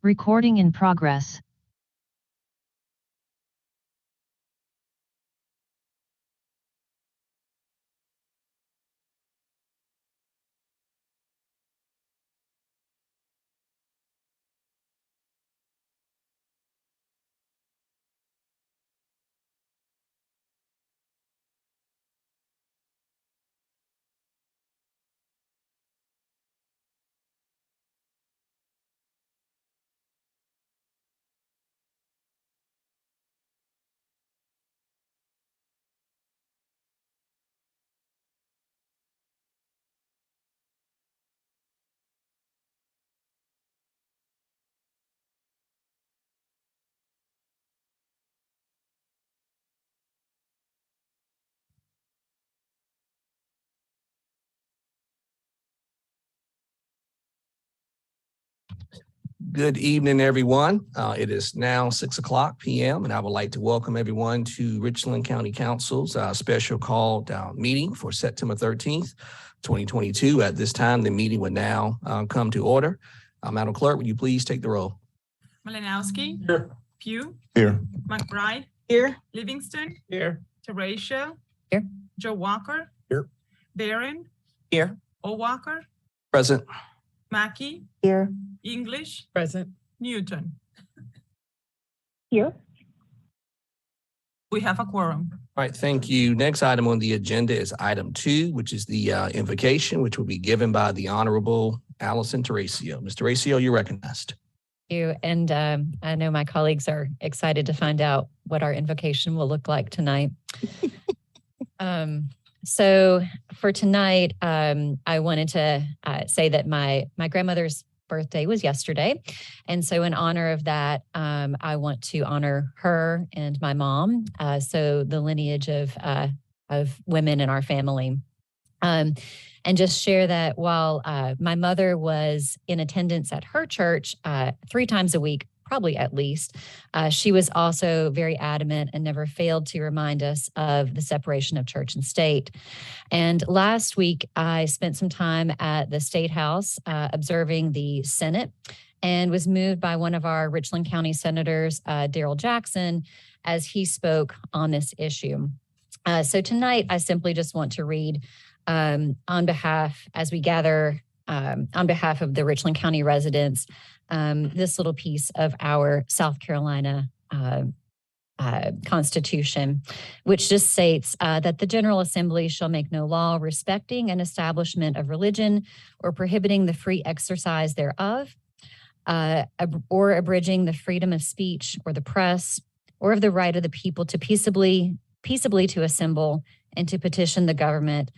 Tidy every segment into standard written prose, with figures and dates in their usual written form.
Recording in progress. Good evening, everyone. It is now 6:00 p.m. and I would like to welcome everyone to Richland County Council's special called meeting for September 13th, 2022. At this time, the meeting would now come to order. Madam Clerk, would you please take the roll? Malinowski. Here. Pugh. Here. McBride. Here. Livingston. Here. Teresia. Here. Joe Walker. Here. Barron. Here. O'Walker. Present. Mackey. Here. English. Present. Newton. Here. We have a quorum. All right, thank you. Next item on the agenda is item 2, which is the invocation, which will be given by the Honorable Allison Teresia. Ms. Teresia, you're recognized. Thank you. And I know my colleagues are excited to find out what our invocation will look like tonight. So for tonight, I wanted to say that my grandmother's birthday was yesterday. And so in honor of that, I want to honor her and my mom. So the lineage of women in our family. And just share that while my mother was in attendance at her church 3 times a week, probably at least, she was also very adamant and never failed to remind us of the separation of church and state. And last week, I spent some time at the State House observing the Senate and was moved by one of our Richland County Senators, Darrell Jackson, as he spoke on this issue. So tonight, I simply just want to read on behalf, as we gather on behalf of the Richland County residents, this little piece of our South Carolina Constitution, which just states that the General Assembly shall make no law respecting an establishment of religion or prohibiting the free exercise thereof, or abridging the freedom of speech or the press, or of the right of the people to peaceably to assemble and to petition the government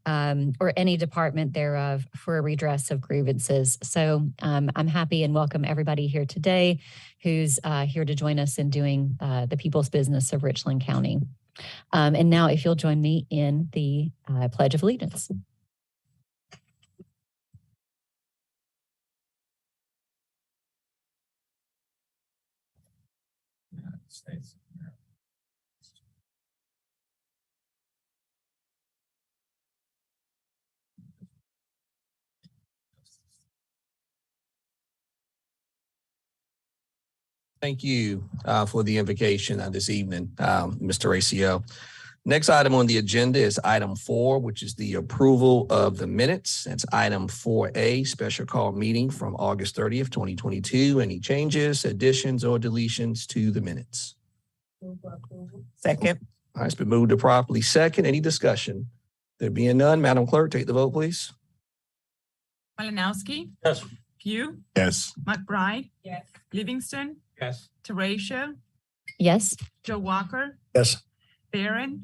or any department thereof for a redress of grievances. So I'm happy and welcome everybody here today who's here to join us in doing the people's business of Richland County. And now if you'll join me in the Pledge of Allegiance. United States. Thank you for the invocation this evening, Mr. Teresia. Next item on the agenda is item 4, which is the approval of the minutes. It's item 4A, special call meeting from August 30th, 2022. Any changes, additions, or deletions to the minutes? Second. All right, it's been moved to properly second. Any discussion? There being none, Madam Clerk, take the vote, please. Malinowski. Yes. Pugh. Yes. McBride. Yes. Livingston. Yes. Teresia. Yes. Joe Walker. Yes. Barron.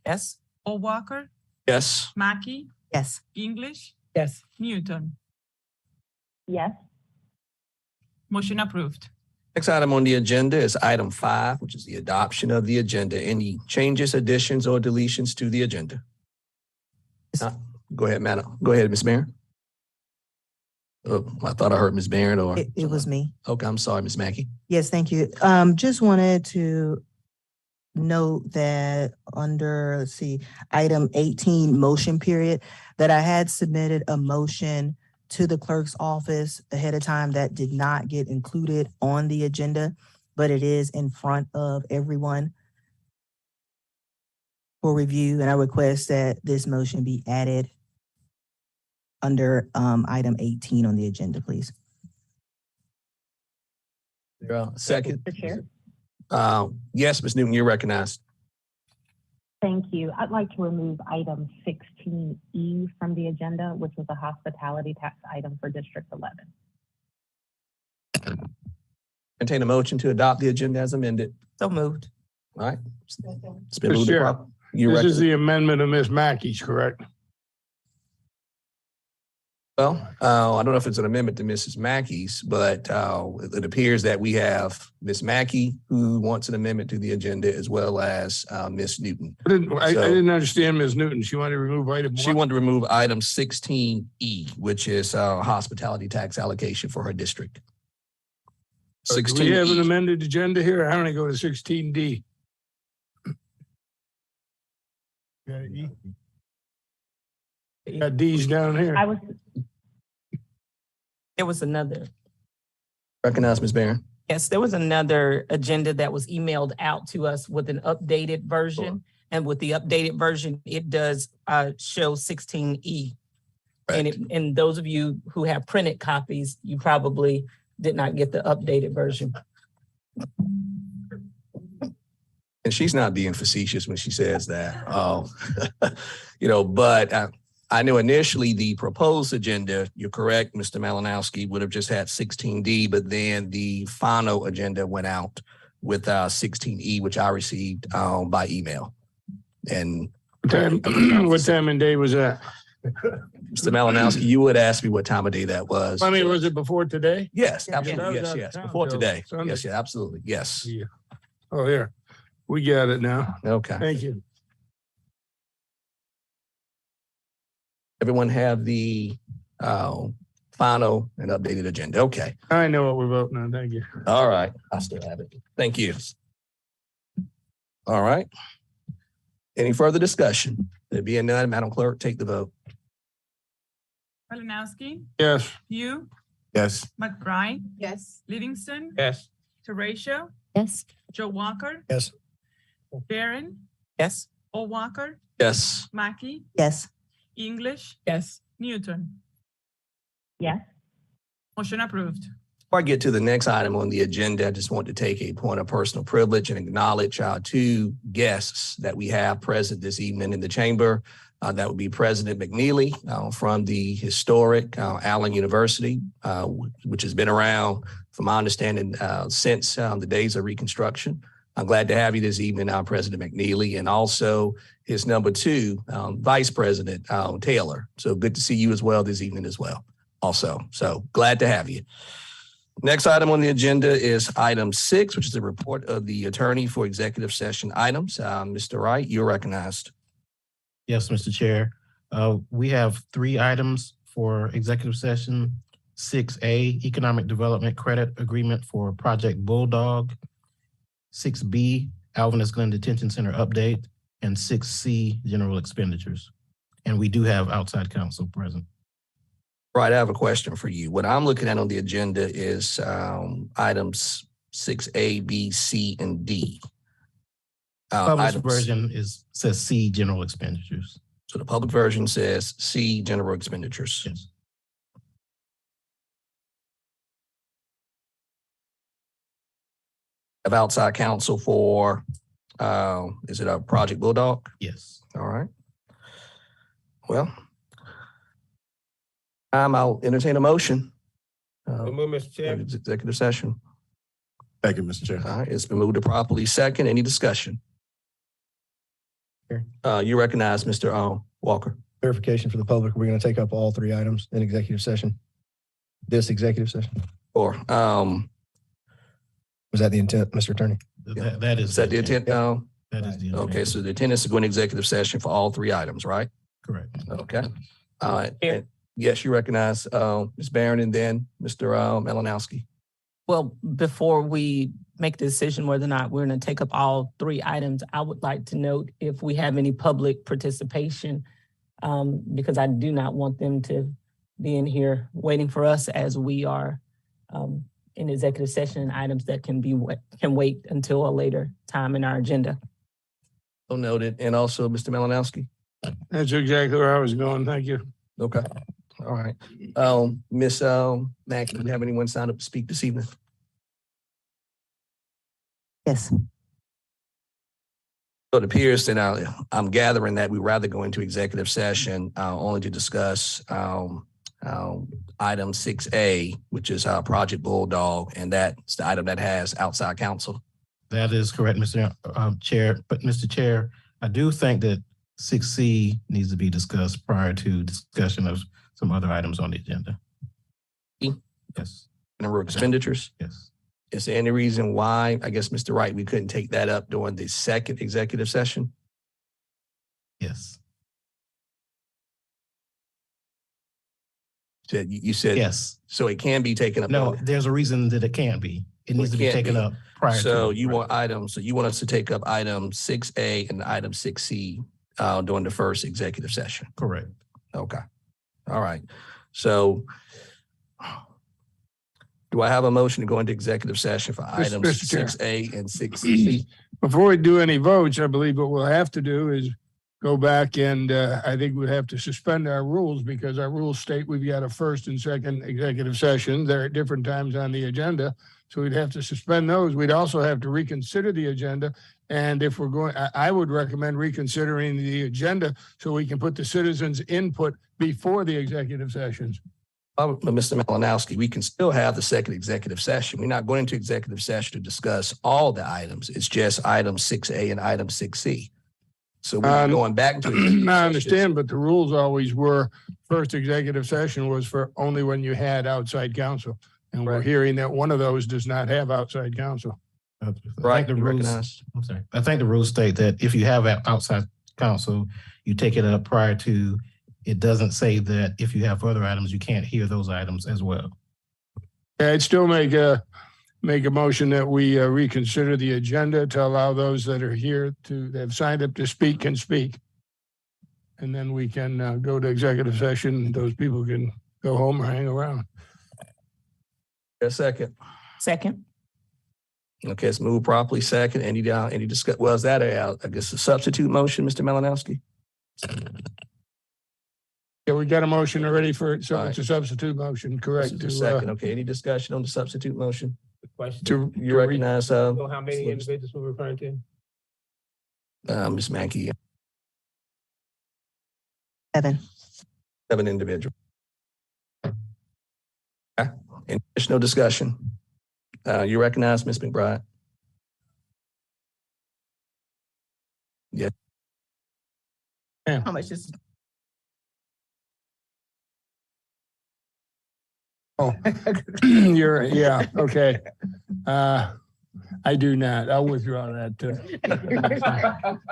Yes. O'Walker. Yes. Mackey. Yes. English. Yes. Newton. Yes. Motion approved. Next item on the agenda is item 5, which is the adoption of the agenda. Any changes, additions, or deletions to the agenda? Go ahead, madam. Go ahead, Ms. Barron. Oh, I thought I heard Ms. Barron or It was me. Okay, I'm sorry, Ms. Mackey. Yes, thank you. Just wanted to note that under, item 18, motion period, that I had submitted a motion to the clerk's office ahead of time that did not get included on the agenda, but it is in front of everyone for review. And I request that this motion be added under item 18 on the agenda, please. Second. Mr. Chair. Yes, Ms. Newton, you're recognized. Thank you. I'd like to remove item 16E from the agenda, which was a hospitality tax item for District 11. Entertain a motion to adopt the agenda as amended. So moved. All right. It's been moved. Chair, This is the amendment of Ms. Mackey's, correct? Well, I don't know if it's an amendment to Mrs. Mackey's, but it appears that we have Ms. Mackey who wants an amendment to the agenda as well as Ms. Newton. I didn't understand Ms. Newton. She wanted to remove item She one. wanted to remove item 16E, which is hospitality tax allocation for her district. Do we have an 16E. amended agenda here? I want to go to 16D. Got E? Got D's down here. There was another, Recognize Ms. Barron. yes, there was another agenda that was emailed out to us with an updated version. And with the updated version, it does show 16E. And those of you who have printed copies, you probably did not get the updated version. And she's not being facetious when she says that. But I know initially the proposed agenda, you're correct, Mr. Malinowski, would have just had 16D, but then the final agenda went out with 16E, which I received by email. And What time and day was that? Mr. Malinowski, you would ask me what time of day that was. I mean, was it before today? Yes, Yeah, absolutely. I was Yes, out of yes. town Before till today. Sunday. Yes, yeah, absolutely. Yes. Yeah. Oh, here. We got it now. Okay. Thank you. Everyone have the final and updated agenda. Okay. I know what we're voting on. Thank you. All right. I still have it. Thank you. All right. Any further discussion? There being none, Madam Clerk, take the vote. Malinowski, Yes. Pugh, Yes. McBride, Yes. Livingston, Yes. Teratio, Yes. Joe Walker. Yes. Barron, Yes. O'Walker, Yes. Mackey, Yes. English, Yes. Newton. Yes. Motion approved. Before I get to the next item on the agenda, I just want to take a point of personal privilege and acknowledge our two guests that we have present this evening in the chamber. That would be President McNeely from the historic Allen University, which has been around, from my understanding, since the days of Reconstruction. I'm glad to have you this evening, President McNeely, and also his number two, Vice President Taylor. So good to see you as well this evening as well. Also, so glad to have you. Next item on the agenda is item 6, which is the report of the attorney for executive session items. Mr. Wright, you're recognized. Yes, Mr. Chair. We have 3 items for executive session. 6A, Economic Development Credit Agreement for Project Bulldog. 6B, Alvinus Glen Detention Center update. And 6C, General Expenditures. And we do have outside counsel present. Right, I have a question for you. What I'm looking at on the agenda is items 6A, B, C, and D. Published Items- version says C, General Expenditures. So the public version says C, general expenditures. Yes. Have outside counsel for, is it a Project Bulldog? Yes. All right. Well, I'll entertain a motion. Mr. Chair. Executive session. Thank you, Mr. Chair. All right, it's been moved to properly second. Any discussion? Here. You recognize Mr. Walker. Verification for the public. We're going to take up all 3 items in executive session. This executive session. Or Was that the intent, Mr. Attorney? That is. is that the intent? That is the intent. Okay, so the intent is to go into executive session for all 3 items, right? Correct. Okay. And yes, you recognize Ms. Barron and then Mr. Malinowski. Well, before we make the decision whether or not we're going to take up all 3 items, I would like to note if we have any public participation, because I do not want them to being here, waiting for us as we are in executive session and items that can wait until a later time in our agenda. So noted. And also, Mr. Malinowski? That's exactly where I was going. Thank you. Okay. All right. Ms. Mackey, do you have anyone signed up to speak this evening? Yes. So it appears that I'm gathering that we'd rather go into executive session only to discuss item 6A, which is Project Bulldog, and that's the item that has outside counsel. That is correct, Mr. Chair. But Mr. Chair, I do think that 6C needs to be discussed prior to discussion of some other items on the agenda. Yes. General expenditures. Yes. Is there any reason why, I guess, Mr. Wright, we couldn't take that up during the second executive session? Yes. You said Yes. So it can be taken up. No, there's a reason that it can't be. It needs to be taken up prior to. So you want us to take up item 6A and item 6C during the first executive session? Correct. Okay. All right. So do I have a motion to go into executive session for items Mr. Chair. 6A and 6C? Before we do any votes, I believe what we'll have to do is go back and I think we'd have to suspend our rules because our rules state we've got a first and second executive session. They're at different times on the agenda. So we'd have to suspend those. We'd also have to reconsider the agenda. And if we're going, I would recommend reconsidering the agenda so we can put the citizens' input before the executive sessions. Mr. Malinowski, we can still have the second executive session. We're not going into executive session to discuss all the items. It's just item 6A and item 6C. So we're going back to. I understand, but the rules always were first executive session was for only when you had outside counsel. And we're hearing that one of those does not have outside counsel. Right. The rules, I'm sorry. I think the rules state that if you have outside counsel, you take it up prior to. It doesn't say that if you have other items, you can't hear those items as well. I'd still make a motion that we reconsider the agenda to allow those that are here that have signed up to speak can speak. And then we can go to executive session. Those people can go home or hang around. A second. Second. Okay, it's moved properly. Second. Any discuss? Well, is that I guess a substitute motion, Mr. Malinowski? Yeah, we got a motion already for it, so it's a substitute motion, correct? Second. Okay, any discussion on the substitute motion? To You recognize how many individuals we're referring to? Ms. Mackey? 7. 7 individuals. Okay. Any additional discussion? You recognize Ms. McBride? Yeah. How much is? Oh, yeah, okay. I do not. I'll withdraw that too.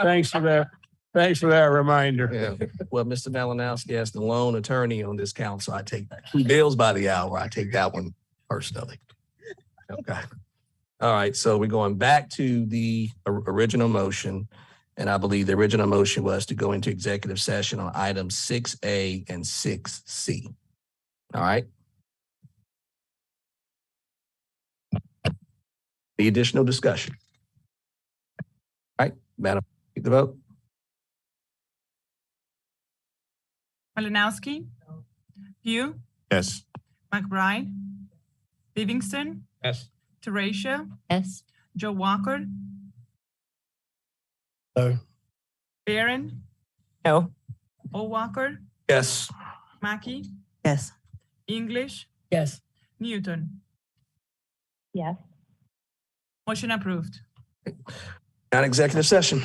Thanks for that. Thanks for that reminder. Yeah. Well, Mr. Malinowski, as the lone attorney on this council, I take 2 bills by the hour. I take that one personally. Okay. All right. So we're going back to the original motion. And I believe the original motion was to go into executive session on items 6A and 6C. All right. The additional discussion. All right, Madam, take the vote. Malinowski. Pugh. Yes. McBride. Livingston. Yes. Teresia. Yes. Joe Walker. No. Barron. No. Walker. Yes. Mackey. Yes. English. Yes. Newton. Yes. Motion approved. Non-executive session.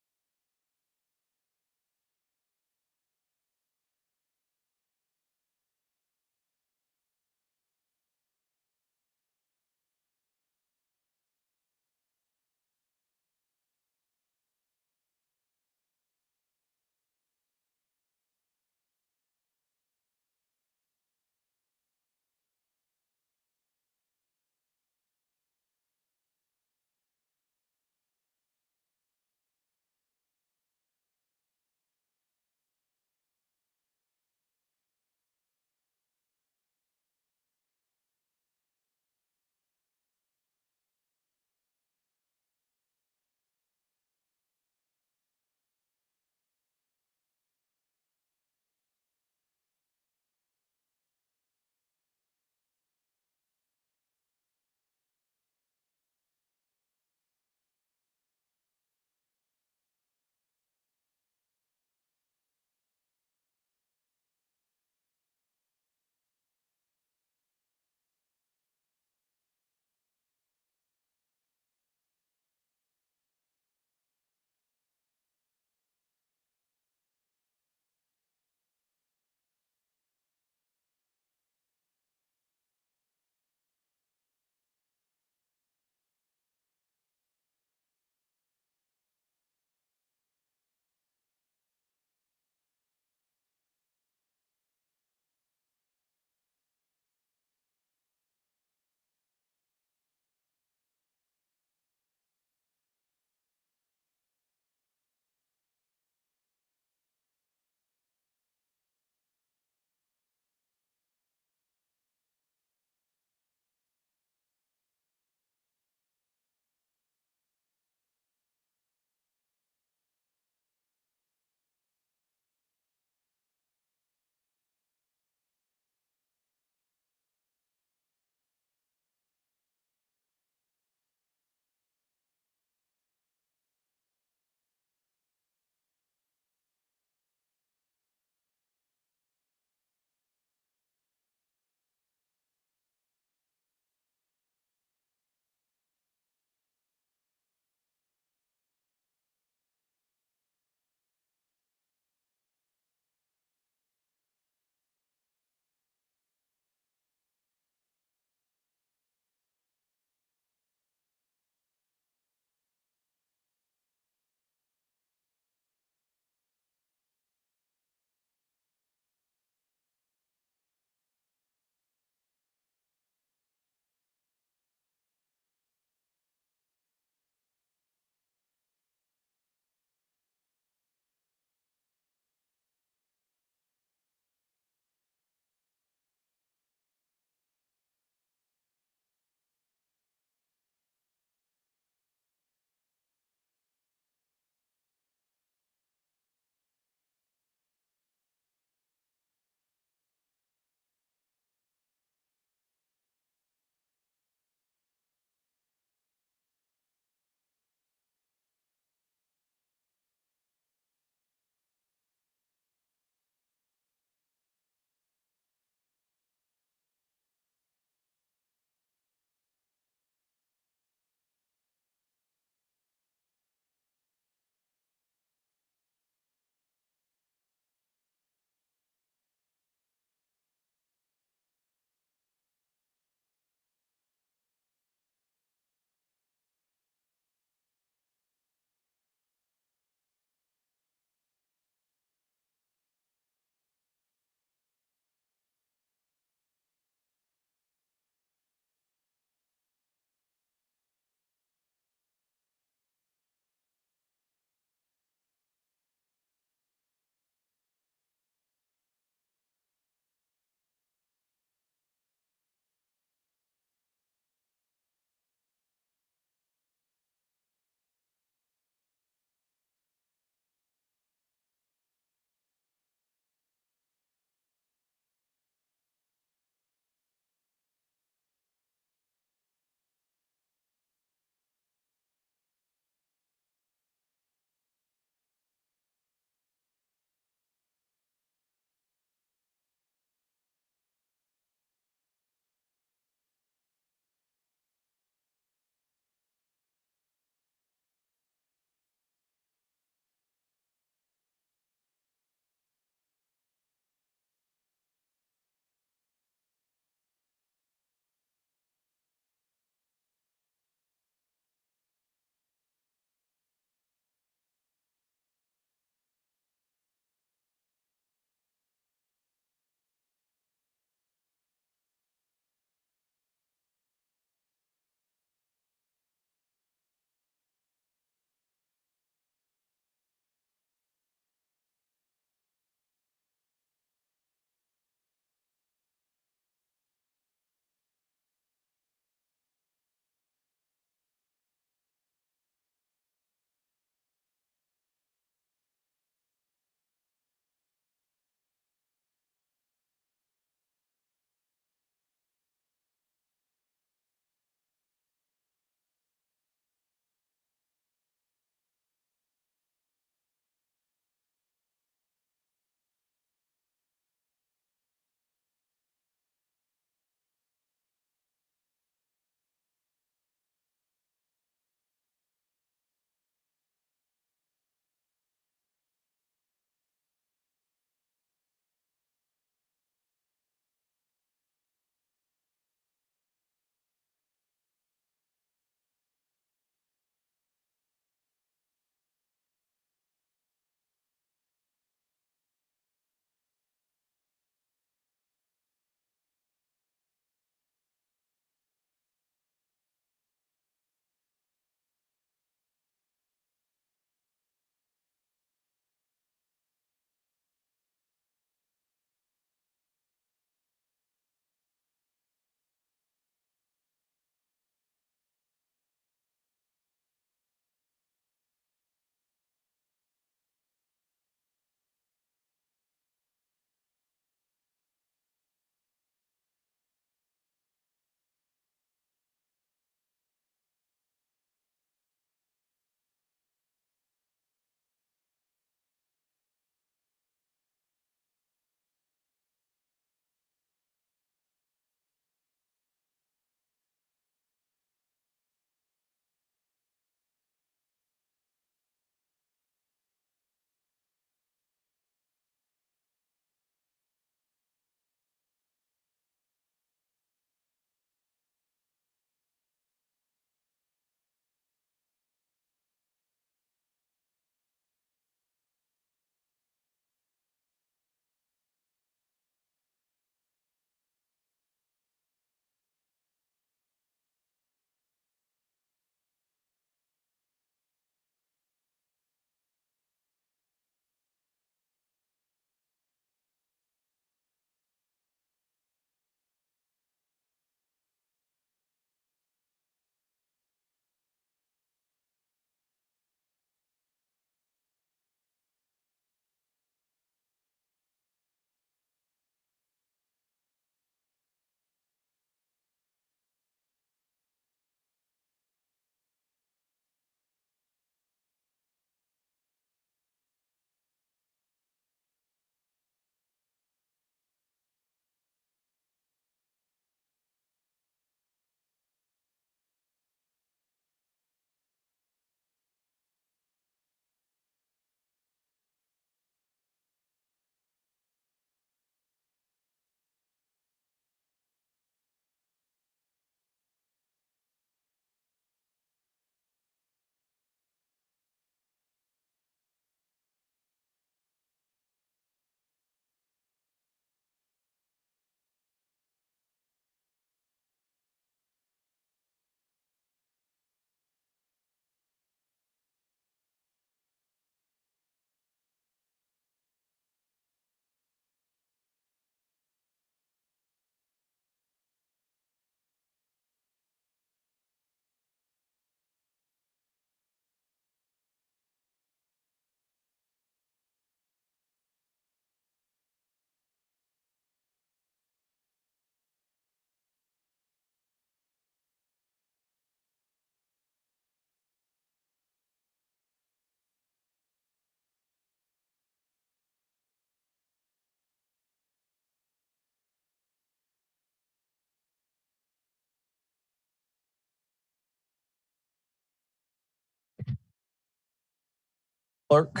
Clerk?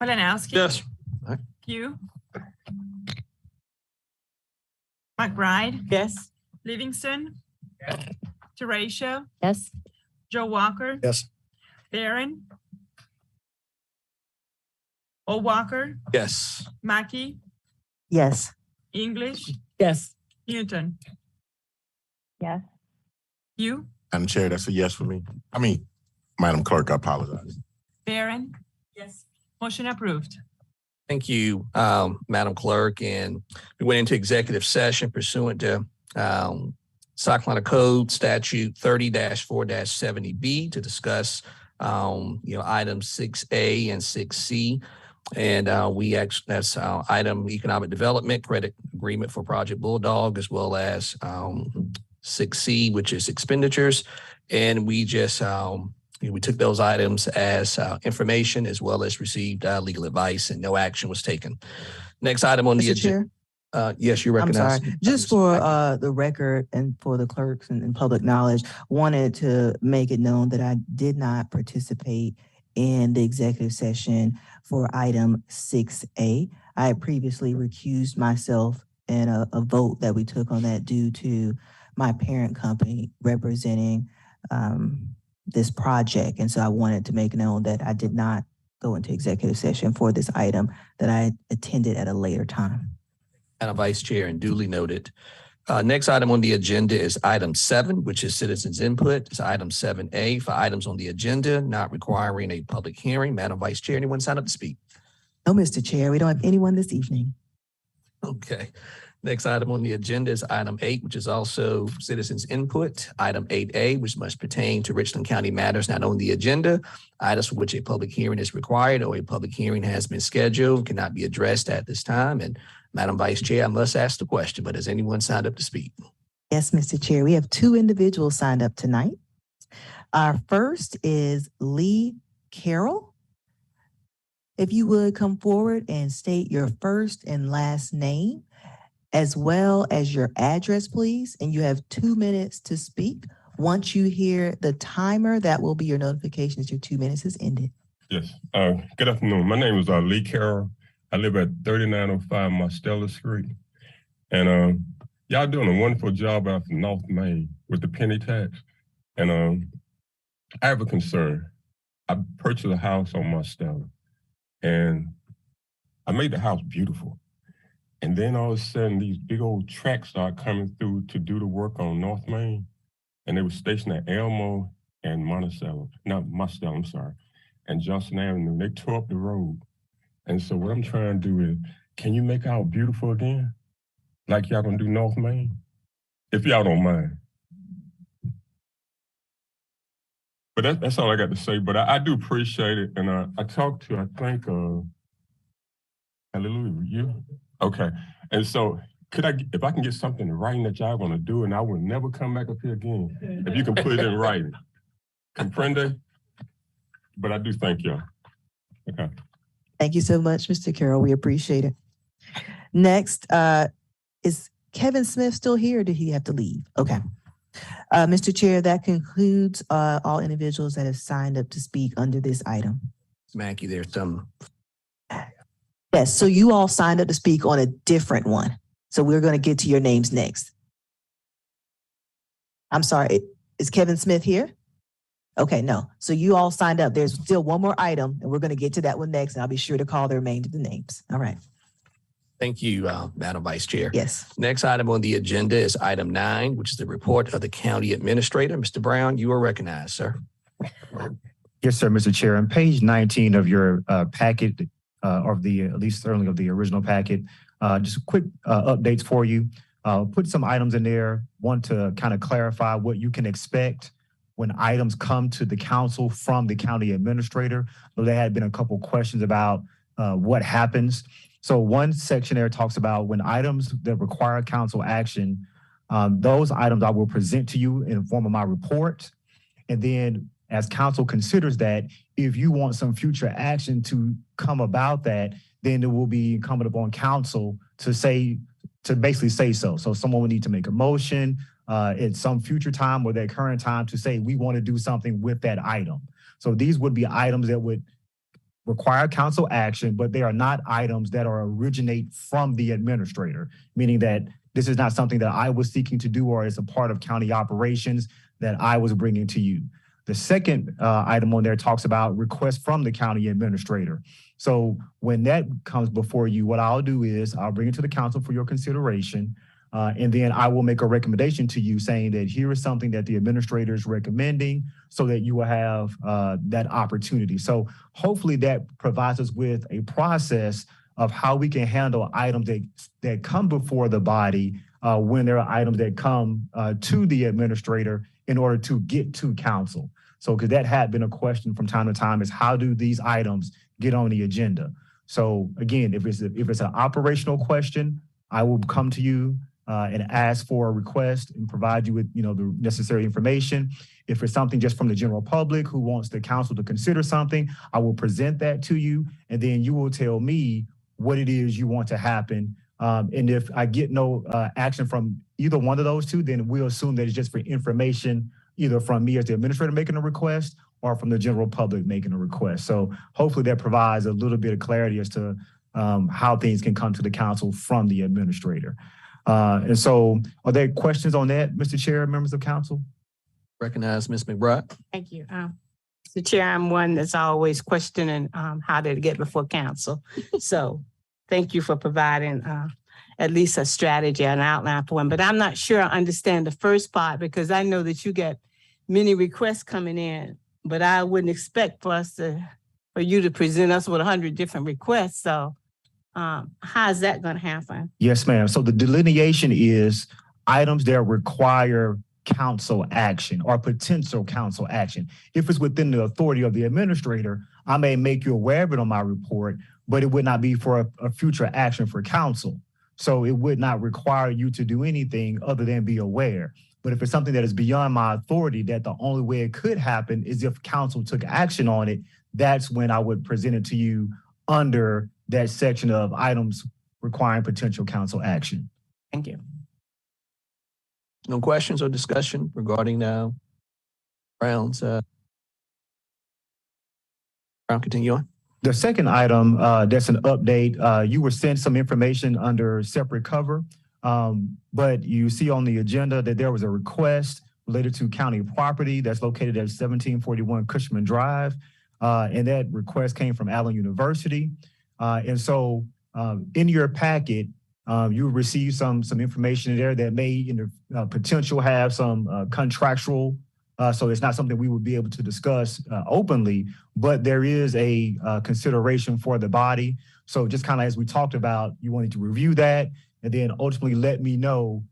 Malinowski. Yes. Pugh. McBride. Yes. Livingston. Teratio. Yes. Joe Walker. Yes. Barron. O'Walker. Yes. Mackey. Yes. English. Yes. Newton. Yes. Pugh. Madam Chair, that's a yes for me. I mean, Madam Clerk, I apologize. Barron. Yes. Motion approved. Thank you, Madam Clerk. And we went into executive session pursuant to South Carolina Code Statute 30-4-70B to discuss, items 6A and 6C. And that's item economic development credit agreement for Project Bulldog, as well as 6C, which is expenditures. And we just we took those items as information, as well as received legal advice, and no action was taken. Next item on the Mr. agenda. Chair, Yes, you I'm recognize. sorry. Just for the record and for the clerks and public knowledge, wanted to make it known that I did not participate in the executive session for item 6A. I had previously recused myself in a vote that we took on that due to my parent company representing this project. And so I wanted to make known that I did not go into executive session for this item, that I attended at a later time. Madam Vice Chair, and duly noted. Next item on the agenda is item 7, which is citizens input. It's item 7A for items on the agenda not requiring a public hearing. Madam Vice Chair, anyone sign up to speak? No, Mr. Chair, we don't have anyone this evening. Okay. Next item on the agenda is item 8, which is also citizens input. Item 8A, which must pertain to Richland County matters not on the agenda. Items for which a public hearing is required or a public hearing has been scheduled cannot be addressed at this time. And Madam Vice Chair, I must ask the question, but has anyone signed up to speak? Yes, Mr. Chair, we have 2 individuals signed up tonight. Our first is Lee Carroll. If you would come forward and state your first and last name, as well as your address, please. And you have 2 minutes to speak. Once you hear the timer, that will be your notification that your 2 minutes has ended. Yes. Good afternoon. My name is Lee Carroll. I live at 3905 Marstella Street. And y'all doing a wonderful job out in North Main with the penny tax. And I have a concern. I purchased a house on Marstella, and I made the house beautiful. And then all of a sudden, these big old tracks start coming through to do the work on North Main. And they were stationed at Elmo and Monticello, not Marstella, I'm sorry, and Johnson Avenue. They tore up the road. And so what I'm trying to do is, can you make out beautiful again? Like y'all gonna do North Main? If y'all don't mind. But that's all I got to say. But I do appreciate it. And I talked to, I think, Hallelujah, you? Okay. And so if I can get something in writing that y'all gonna do, and I will never come back up here again, if you can put it in writing. Comprende? But I do thank y'all. Okay. Thank you so much, Mr. Carroll. We appreciate it. Next, is Kevin Smith still here, or did he have to leave? Okay. Mr. Chair, that concludes all individuals that have signed up to speak under this item. Mackey, there's some. Yes, so you all signed up to speak on a different one. So we're going to get to your names next. I'm sorry, is Kevin Smith here? Okay, no. So you all signed up. There's still one more item, and we're going to get to that one next, and I'll be sure to call the remainder of the names. All right. Thank you, Madam Vice Chair. Yes. Next item on the agenda is item 9, which is the report of the county administrator. Mr. Brown, you are recognized, sir. Yes, sir, Mr. Chair. On page 19 of your packet, or at least certainly of the original packet, just quick updates for you. Put some items in there. Want to kind of clarify what you can expect when items come to the council from the county administrator. So there had been a couple questions about what happens. So one section there talks about when items that require council action, those items I will present to you in the form of my report. And then as council considers that, if you want some future action to come about that, then it will be incumbent upon council to basically say so. So someone would need to make a motion at some future time or that current time to say, we want to do something with that item. So these would be items that would require council action, but they are not items that are originate from the administrator, meaning that this is not something that I was seeking to do or is a part of county operations that I was bringing to you. The second item on there talks about requests from the county administrator. So when that comes before you, what I'll do is I'll bring it to the council for your consideration. And then I will make a recommendation to you saying that here is something that the administrator is recommending so that you will have that opportunity. So hopefully that provides us with a process of how we can handle items that come before the body when there are items that come to the administrator in order to get to council. So because that had been a question from time to time is how do these items get on the agenda? So again, if it's an operational question, I will come to you and ask for a request and provide you with, the necessary information. If it's something just from the general public who wants the council to consider something, I will present that to you, and then you will tell me what it is you want to happen. And if I get no action from either one of those two, then we'll assume that it's just for information, either from me as the administrator making a request or from the general public making a request. So hopefully that provides a little bit of clarity as to how things can come to the council from the administrator. And so are there questions on that, Mr. Chair, members of council? Recognize Ms. McBride. Thank you. Mr. Chair, I'm one that's always questioning how to get before council. So thank you for providing at least a strategy, an outline for one. But I'm not sure I understand the first part because I know that you get many requests coming in, but I wouldn't expect for you to present us with 100 different requests. So how is that going to happen? Yes, ma'am. So the delineation is items that require council action or potential council action. If it's within the authority of the administrator, I may make you aware of it on my report, but it would not be for a future action for council. So it would not require you to do anything other than be aware. But if it's something that is beyond my authority, that the only way it could happen is if council took action on it, that's when I would present it to you under that section of items requiring potential council action. Thank you. No questions or discussion regarding Brown's? Brown, continue on. The second item, that's an update. You were sent some information under separate cover, but you see on the agenda that there was a request related to county property that's located at 1741 Cushman Drive. And that request came from Allen University. And so in your packet, you received some information there that may in the potential have some contractual. So it's not something we would be able to discuss openly, but there is a consideration for the body. So just kind of as we talked about, you wanted to review that and then ultimately let me know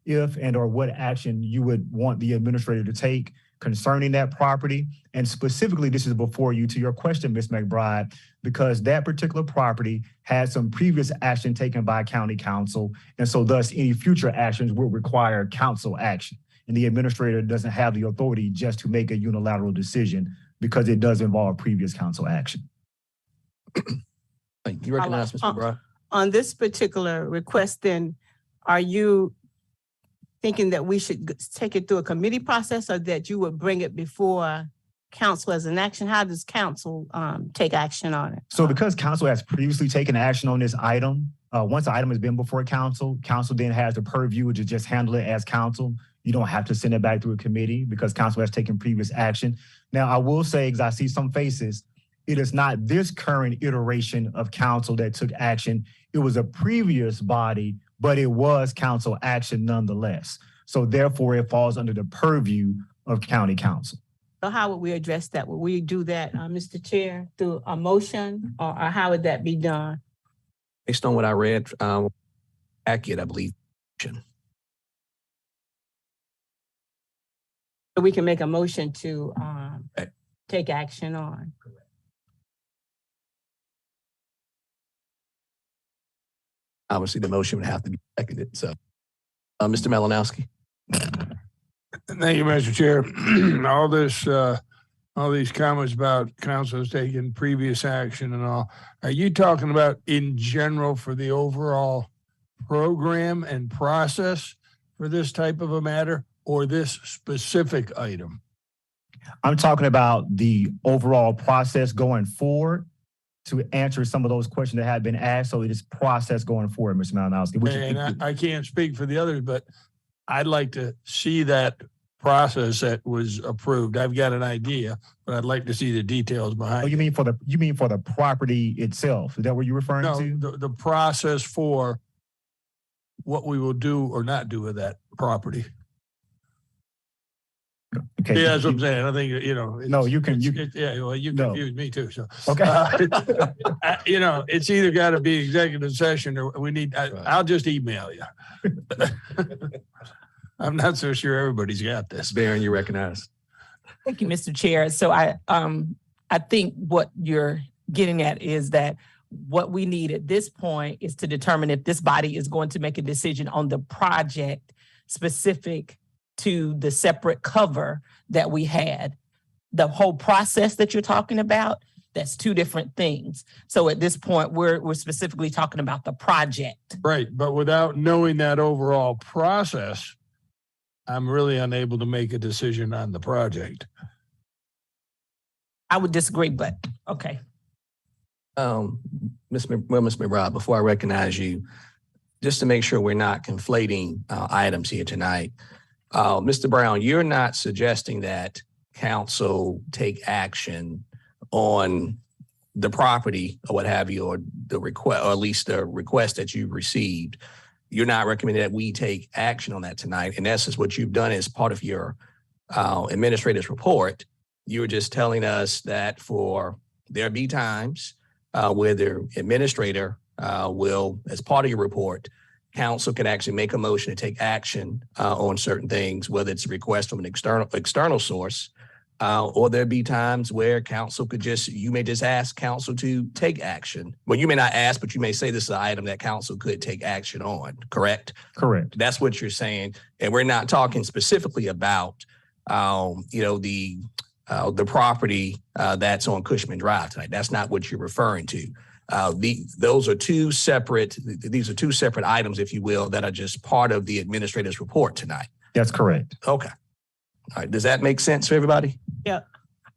if and or what action you would want the administrator to take concerning that property. And specifically, this is before you to your question, Ms. McBride, because that particular property had some previous action taken by county council. And so thus any future actions will require council action. And the administrator doesn't have the authority just to make a unilateral decision because it does involve previous council action. Thank you. Recognize Mr. McBride. On this particular request, then, are you thinking that we should take it through a committee process or that you would bring it before council as an action? How does council take action on it? So because council has previously taken action on this item, once the item has been before council, council then has the purview to just handle it as council. You don't have to send it back through a committee because council has taken previous action. Now, I will say, because I see some faces, it is not this current iteration of council that took action. It was a previous body, but it was council action nonetheless. So therefore, it falls under the purview of county council. So how would we address that? Would we do that, Mr. Chair, through a motion or how would that be done? Based on what I read, accurate, I believe. So we can make a motion to take action on. Obviously, the motion would have to be seconded. So, Mr. Malinowski. Thank you, Mr. Chair. All these comments about councils taking previous action and all, are you talking about in general for the overall program and process for this type of a matter or this specific item? I'm talking about the overall process going forward to answer some of those questions that have been asked. So this process going forward, Mr. Malinowski. And I can't speak for the others, but I'd like to see that process that was approved. I've got an idea, but I'd like to see the details behind. Oh, you mean for the property itself? Is that what you're referring to? No, the process for what we will do or not do with that property. Okay. Yeah, that's what I'm saying. I think, you know. No, you can. Yeah, well, you confused me too. So, Okay. You know, it's either got to be executive session or we need, I'll just email you. I'm not so sure everybody's got this. Baron, you recognize. Thank you, Mr. Chair. So I think what you're getting at is that what we need at this point is to determine if this body is going to make a decision on the project specific to the separate cover that we had. The whole process that you're talking about, that's two different things. So at this point, we're specifically talking about the project. Right, but without knowing that overall process, I'm really unable to make a decision on the project. I would disagree, but okay. Ms. McBride, before I recognize you, just to make sure we're not conflating items here tonight, Mr. Brown, you're not suggesting that council take action on the property or what have you, or the request, or at least the request that you received. You're not recommending that we take action on that tonight. In essence, what you've done as part of your administrator's report, you're just telling us that there be times where the administrator will, as part of your report, council can actually make a motion to take action on certain things, whether it's a request from an external source, or there be times where council you may just ask council to take action. Well, you may not ask, but you may say this is an item that council could take action on, correct? Correct. That's what you're saying. And we're not talking specifically about, the property that's on Cushman Drive tonight. That's not what you're referring to. These are two separate items, if you will, that are just part of the administrator's report tonight. That's correct. Okay. All right. Does that make sense for everybody? Yeah.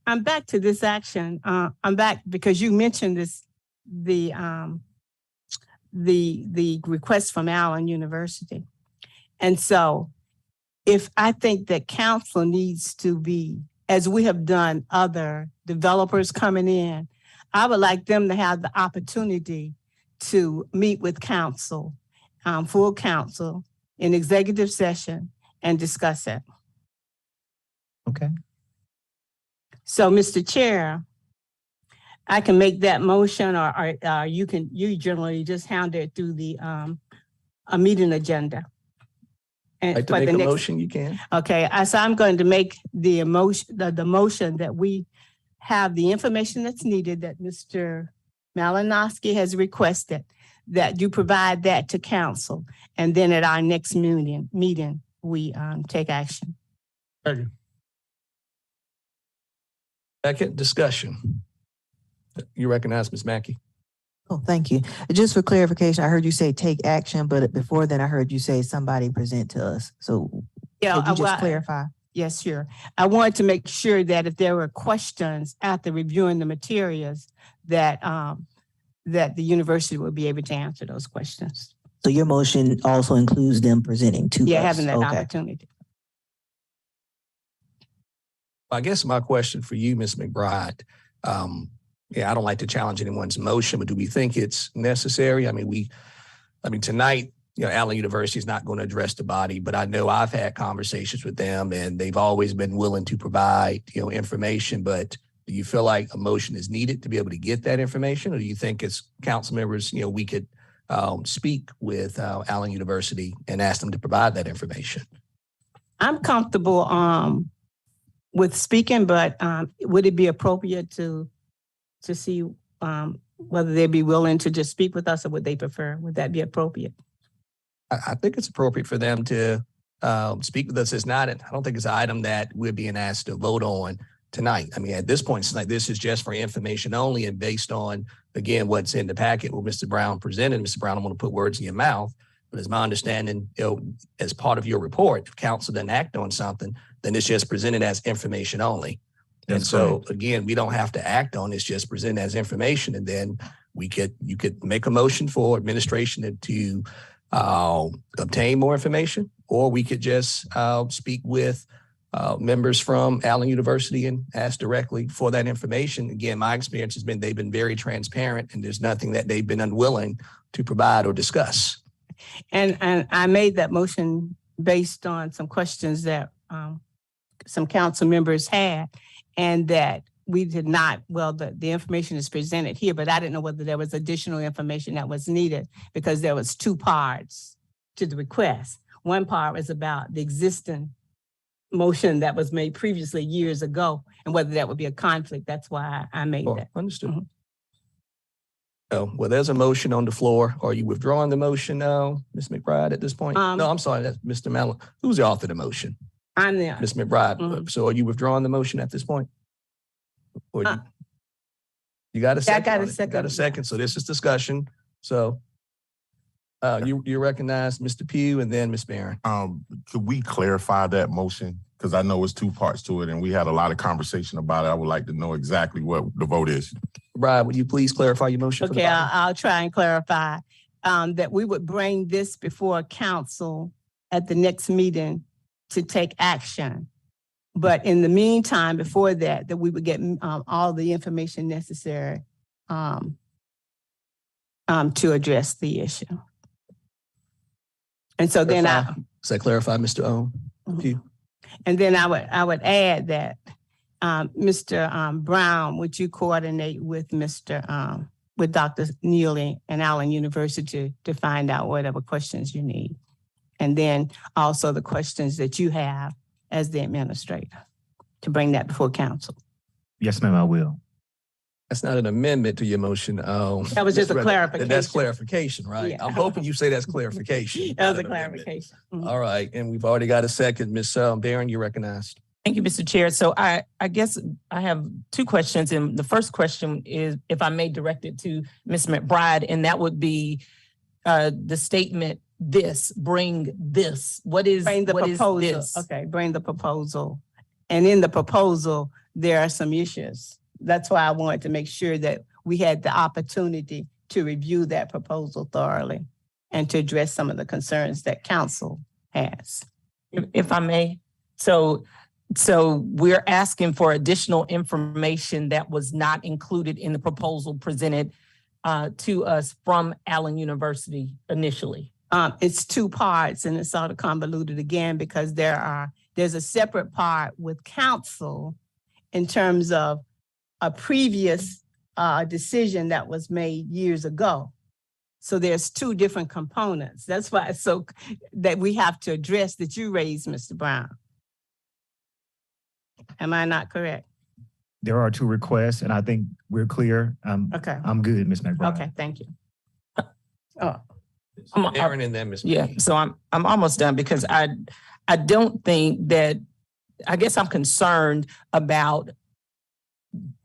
I'm back to this action. I'm back because you mentioned the request from Allen University. And so if I think that council needs to be, as we have done other developers coming in, I would like them to have the opportunity to meet with council, full council in executive session and discuss it. Okay. So, Mr. Chair, I can make that motion, or you generally just handle it through the a meeting agenda. And like to make a motion, you can. Okay, so I'm going to make the motion that we have the information that's needed that Mr. Malinowski has requested, that you provide that to council, and then at our next meeting we take action. Second discussion. You recognize Ms. Mackey? Oh, thank you. Just for clarification, I heard you say take action, but before then I heard you say somebody present to us. So yeah, could you just clarify? Yes, sure. I wanted to make sure that if there were questions after reviewing the materials, that that the university would be able to answer those questions. So your motion also includes them presenting to us? Yeah, having that opportunity. I guess my question for you, Ms. McBride, I don't like to challenge anyone's motion, but do we think it's necessary? I mean, tonight, Allen University is not going to address the body, but I know I've had conversations with them and they've always been willing to provide, information. But do you feel like a motion is needed to be able to get that information? Or do you think as council members, we could speak with Allen University and ask them to provide that information? I'm comfortable with speaking, but would it be appropriate to see whether they'd be willing to just speak with us, or would they prefer? Would that be appropriate? I think it's appropriate for them to speak with us. I don't think it's an item that we're being asked to vote on tonight. I mean, at this point, this is just for information only, and based on, again, what's in the packet, what Mr. Brown presented. Mr. Brown, I don't want to put words in your mouth, but as my understanding, as part of your report, if council doesn't act on something, then it's just presented as information only. And That's so correct. again, we don't have to act on it, it's just present as information. And then you could make a motion for administration to obtain more information, or we could just speak with members from Allen University and ask directly for that information. Again, my experience has been they've been very transparent, and there's nothing that they've been unwilling to provide or discuss. And I made that motion based on some questions that some council members had, and that we did not, well, the information is presented here, but I didn't know whether there was additional information that was needed, because there was two parts to the request. One part was about the existing motion that was made previously years ago, and whether that would be a conflict. That's why I made that. Understood. Mhm. Oh, well, there's a motion on the floor. Are you withdrawing the motion now, Ms. McBride, at this point? No, I'm sorry, that's Mr. Mellon. Who's the author of the motion? I'm there. Ms. McBride. Mhm. So are you withdrawing the motion at this point? Or you got a Yeah, I second? got a on it? You second. got a second. So this is discussion. So you recognize Mr. Pugh and then Ms. Barron. Could we clarify that motion? Because I know it's two parts to it, and we had a lot of conversation about it. I would like to know exactly what the vote is. Bride, would you please clarify your motion? Okay, I'll try and clarify that we would bring this before council at the next meeting to take action. But in the meantime, before that we would get all the information necessary to address the issue. And so then Does that clarify, Mr. Ohm? Pugh? And then I would add that Mr. Brown, would you coordinate with with Dr. Neely and Allen University to find out whatever questions you need? And then also the questions that you have as the administrator, to bring that before council. Yes, ma'am, I will. That's not an amendment to your motion. That was just a clarification. That's clarification, right? Yeah. I'm hoping you say that's clarification. That was not a an amendment. clarification. Mhm. All right, and we've already got a second. Ms. Barron, you recognized. Thank you, Mr. Chair. So I guess I have two questions. And the first question is, if I may direct it to Ms. McBride, and that would be the statement, bring this. What is Proposal. this? Okay, bring the proposal. And in the proposal, there are some issues. That's why I wanted to make sure that we had the opportunity to review that proposal thoroughly and to address some of the concerns that council has. If I may. So we're asking for additional information that was not included in the proposal presented to us from Allen University initially. It's two parts, and it's sort of convoluted again, because there's a separate part with council in terms of a previous decision that was made years ago. So there's two different components. That's why it's so that we have to address that you raised, Mr. Brown. Am I not correct? There are two requests, and I think we're clear. Okay. I'm good, Ms. McBride. Okay, thank you. Barron and then Ms. Yeah, so I'm almost done, because I don't think that, I guess I'm concerned about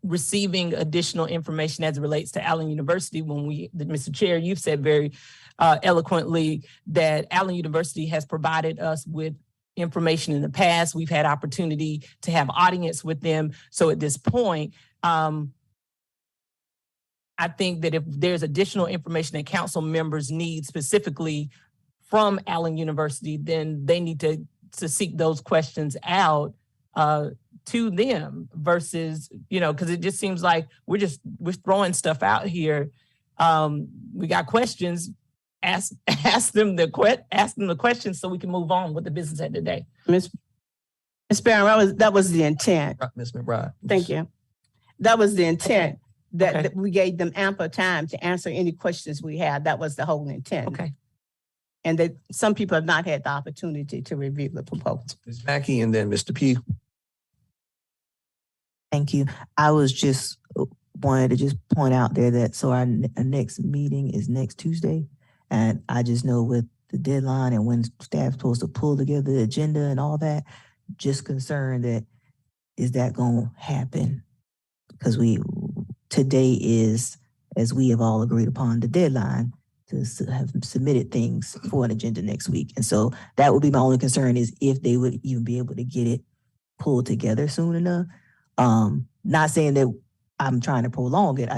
receiving additional information as it relates to Allen University when Mr. Chair, you've said very eloquently that Allen University has provided us with information in the past. We've had opportunity to have audience with them. So at this point, I think that if there's additional information that council members need specifically from Allen University, then they need to seek those questions out to them versus, because it just seems like we're throwing stuff out here. We got questions, ask them the questions so we can move on with the business of the day. Ms. Barron, that was the intent. Ms. McBride. Thank you. That was the intent, Okay. that we gave them ample time to answer any questions we had. That was the whole intent. Okay. And that some people have not had the opportunity to review the proposal. Ms. Mackey and then Mr. Pugh. Thank you. I was just wanted to just point out there that so our next meeting is next Tuesday. And I just know with the deadline and when staff's supposed to pull together the agenda and all that, just concerned that is that going to happen? Because today is, as we have all agreed upon, the deadline to have submitted things for an agenda next week. And so that would be my only concern, is if they would even be able to get it pulled together soon enough. Not saying that I'm trying to prolong it.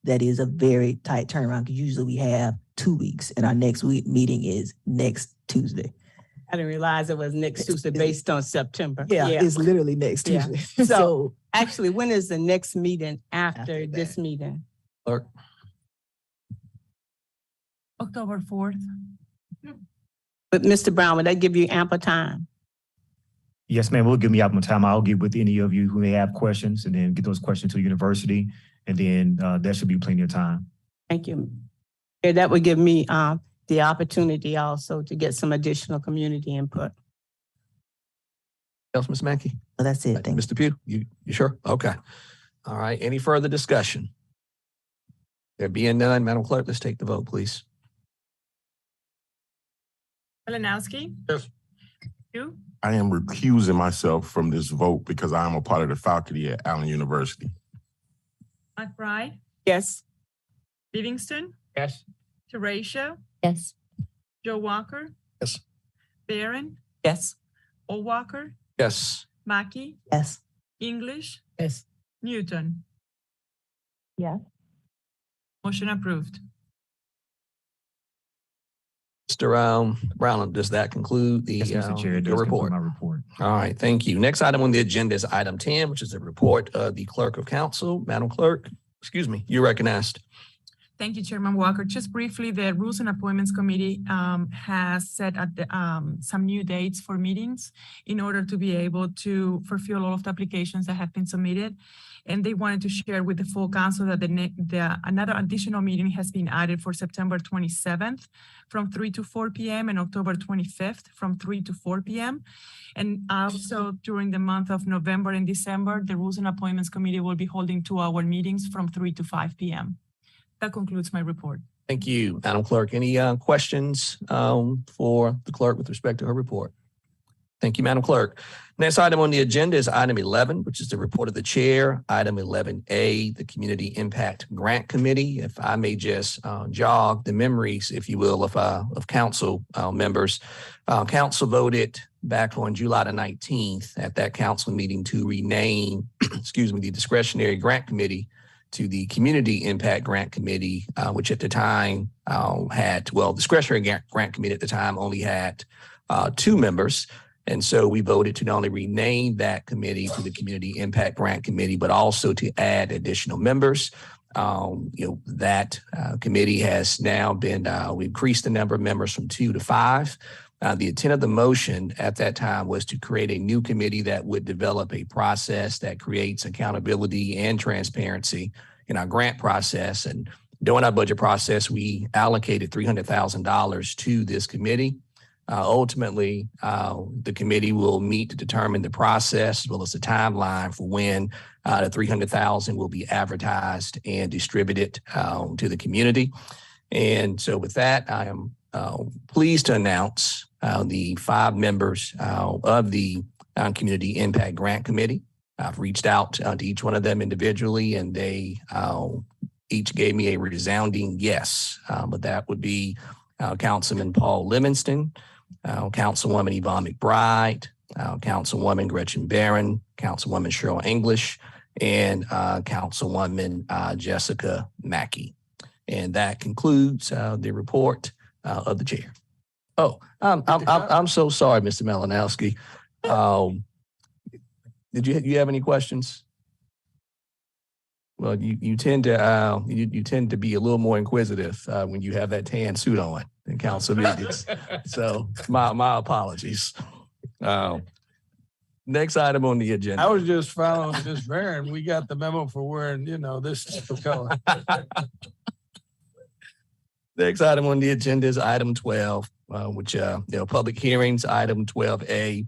That is a very tight turnaround because usually we have 2 weeks and our next week meeting is next Tuesday. I didn't realize it was next Tuesday based on September. Yeah, it's literally next Yeah. Tuesday. So actually, when is the next meeting after this meeting? Clerk? October 4th. But Mr. Brown, would that give you ample time? Yes, ma'am. We'll give me ample time. I'll get with any of you who may have questions and then get those questions to the university. And then there should be plenty of time. Thank you. Yeah, that would give me the opportunity also to get some additional community input. Else, Ms. Mackey? So that's it. Thank you. Mr. Pugh, you sure? Okay. All right. Any further discussion? There being none, Madam Clerk, let's take the vote, please. Malinowski. Yes. Pugh. I am recusing myself from this vote because I am a part of the faculty at Allen University. McBride. Yes. Livingston. Yes. Teratio. Yes. Joe Walker. Yes. Barron. Yes. O'Walker. Yes. Mackey. Yes. English. Yes. Newton. Yes. Motion approved. Mr. Brown, does that conclude the Yes, Mr. Chair, it your does conclude report? my report. All right, thank you. Next item on the agenda is item 10, which is the report of the Clerk of Council. Madam Clerk, excuse me, you're recognized. Thank you, Chairman Walker. Just briefly, the Rules and Appointments Committee has set some new dates for meetings in order to be able to fulfill all of the applications that have been submitted. And they wanted to share with the full council that another additional meeting has been added for September 27th from 3 to 4 p.m. and October 25th from 3 to 4 p.m. And also during the month of November and December, the Rules and Appointments Committee will be holding 2-hour meetings from 3 to 5 p.m. That concludes my report. Thank you, Madam Clerk. Any questions for the clerk with respect to her report? Thank you, Madam Clerk. Next item on the agenda is item 11, which is the report of the chair. Item 11A, the Community Impact Grant Committee. If I may just jog the memories, if you will, of council members. Council voted back on July the 19th at that council meeting to rename, excuse me, the Discretionary Grant Committee to the Community Impact Grant Committee, which at the time Discretionary Grant Committee at the time only had 2 members. And so we voted to not only rename that committee to the Community Impact Grant Committee, but also to add additional members. That committee has now been, we increased the number of members from 2 to 5. The intent of the motion at that time was to create a new committee that would develop a process that creates accountability and transparency in our grant process. And during our budget process, we allocated $300,000 to this committee. Ultimately, the committee will meet to determine the process as well as the timeline for when the $300,000 will be advertised and distributed to the community. And so with that, I am pleased to announce the 5 members of the Community Impact Grant Committee. I've reached out to each one of them individually, and they each gave me a resounding yes. But that would be Councilman Paul Livingston, Councilwoman Yvonne McBride, Councilwoman Gretchen Barron, Councilwoman Cheryl English, and Councilwoman Jessica Mackey. And that concludes the report of the chair. Oh, I'm so sorry, Mr. Malinowski. Did you have any questions? Well, you tend to be a little more inquisitive when you have that tan suit on in council meetings. So my apologies. Next item on the agenda. I was just following Ms. Barron. We got the memo for wearing, this type of color. Next item on the agenda is item 12, which public hearings. Item 12A,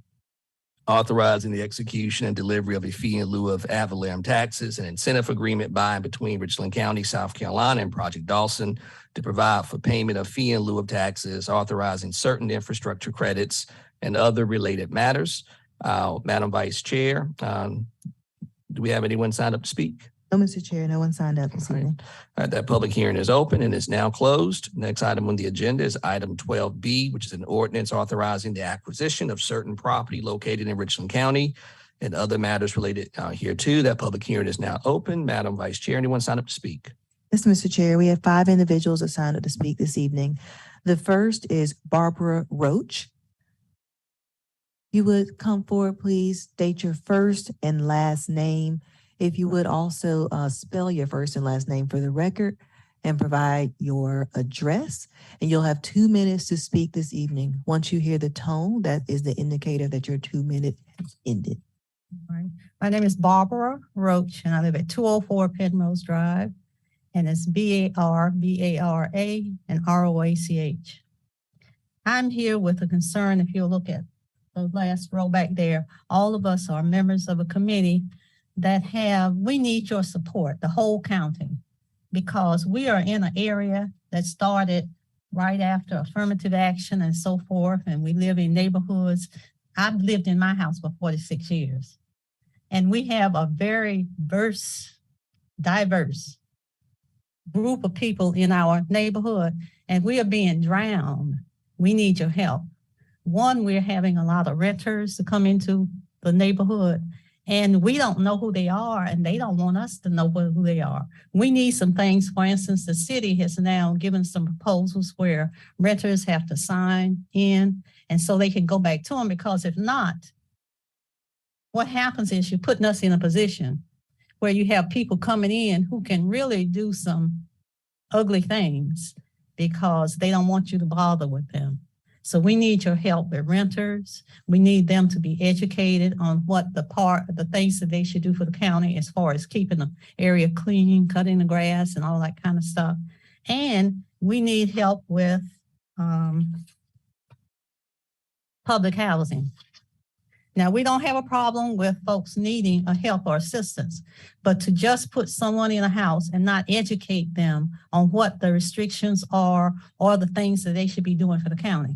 authorizing the execution and delivery of a fee in lieu of ad valorem taxes and incentive agreement by and between Richland County, South Carolina, and Project Dawson to provide for payment of fee in lieu of taxes, authorizing certain infrastructure credits and other related matters. Madam Vice Chair, do we have anyone signed up to speak? No, Mr. Chair, no one signed up this evening. All right, that public hearing is open and is now closed. Next item on the agenda is item 12B, which is an ordinance authorizing the acquisition of certain property located in Richland County and other matters related here too. That public hearing is now open. Madam Vice Chair, anyone sign up to speak? Yes, Mr. Chair, we have 5 individuals that signed up to speak this evening. The first is Barbara Roach. You would come forward, please, state your first and last name. If you would also spell your first and last name for the record and provide your address. And you'll have 2 minutes to speak this evening. Once you hear the tone, that is the indicator that your 2 minutes has ended. All right. My name is Barbara Roach, and I live at 204 Penrose Drive, and it's BARBARA and ROACH. I'm here with a concern. If you'll look at the last row back there, all of us are members of a committee that we need your support, the whole county, because we are in an area that started right after affirmative action and so forth, and we live in neighborhoods. I've lived in my house for 46 years, and we have a very diverse group of people in our neighborhood, and we are being drowned. We need your help. One, we're having a lot of renters to come into the neighborhood, and we don't know who they are, and they don't want us to know who they are. We need some things. For instance, the city has now given some proposals where renters have to sign in, and so they can go back to them, because if not, what happens is you're putting us in a position where you have people coming in who can really do some ugly things because they don't want you to bother with them. So we need your help with renters. We need them to be educated on what the things that they should do for the county as far as keeping the area clean, cutting the grass and all that kind of stuff. And we need help with public housing. Now, we don't have a problem with folks needing a help or assistance, but to just put someone in a house and not educate them on what the restrictions are or the things that they should be doing for the county.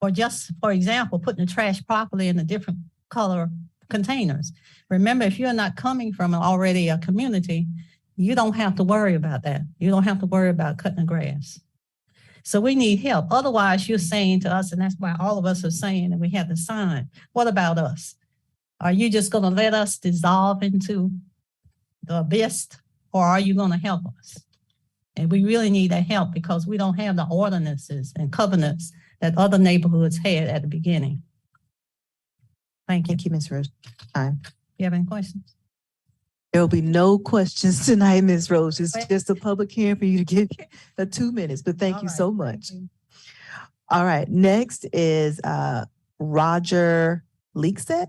Or just, for example, putting the trash properly in the different color containers. Remember, if you're not coming from already a community, you don't have to worry about that. You don't have to worry about cutting the grass. So we need help. Otherwise, you're saying to us, and that's why all of us are saying that we have to sign. What about us? Are you just going to let us dissolve into the abyss, or are you going to help us? And we really need that help because we don't have the ordinances and covenants that other neighborhoods had at the beginning. Thank you. Thank you, Ms. Rose. Time. You have any questions? There will be no questions tonight, Ms. Rose. It's just a public hearing for you to get the 2 minutes, but thank you so much. All right, next is Roger Leakset.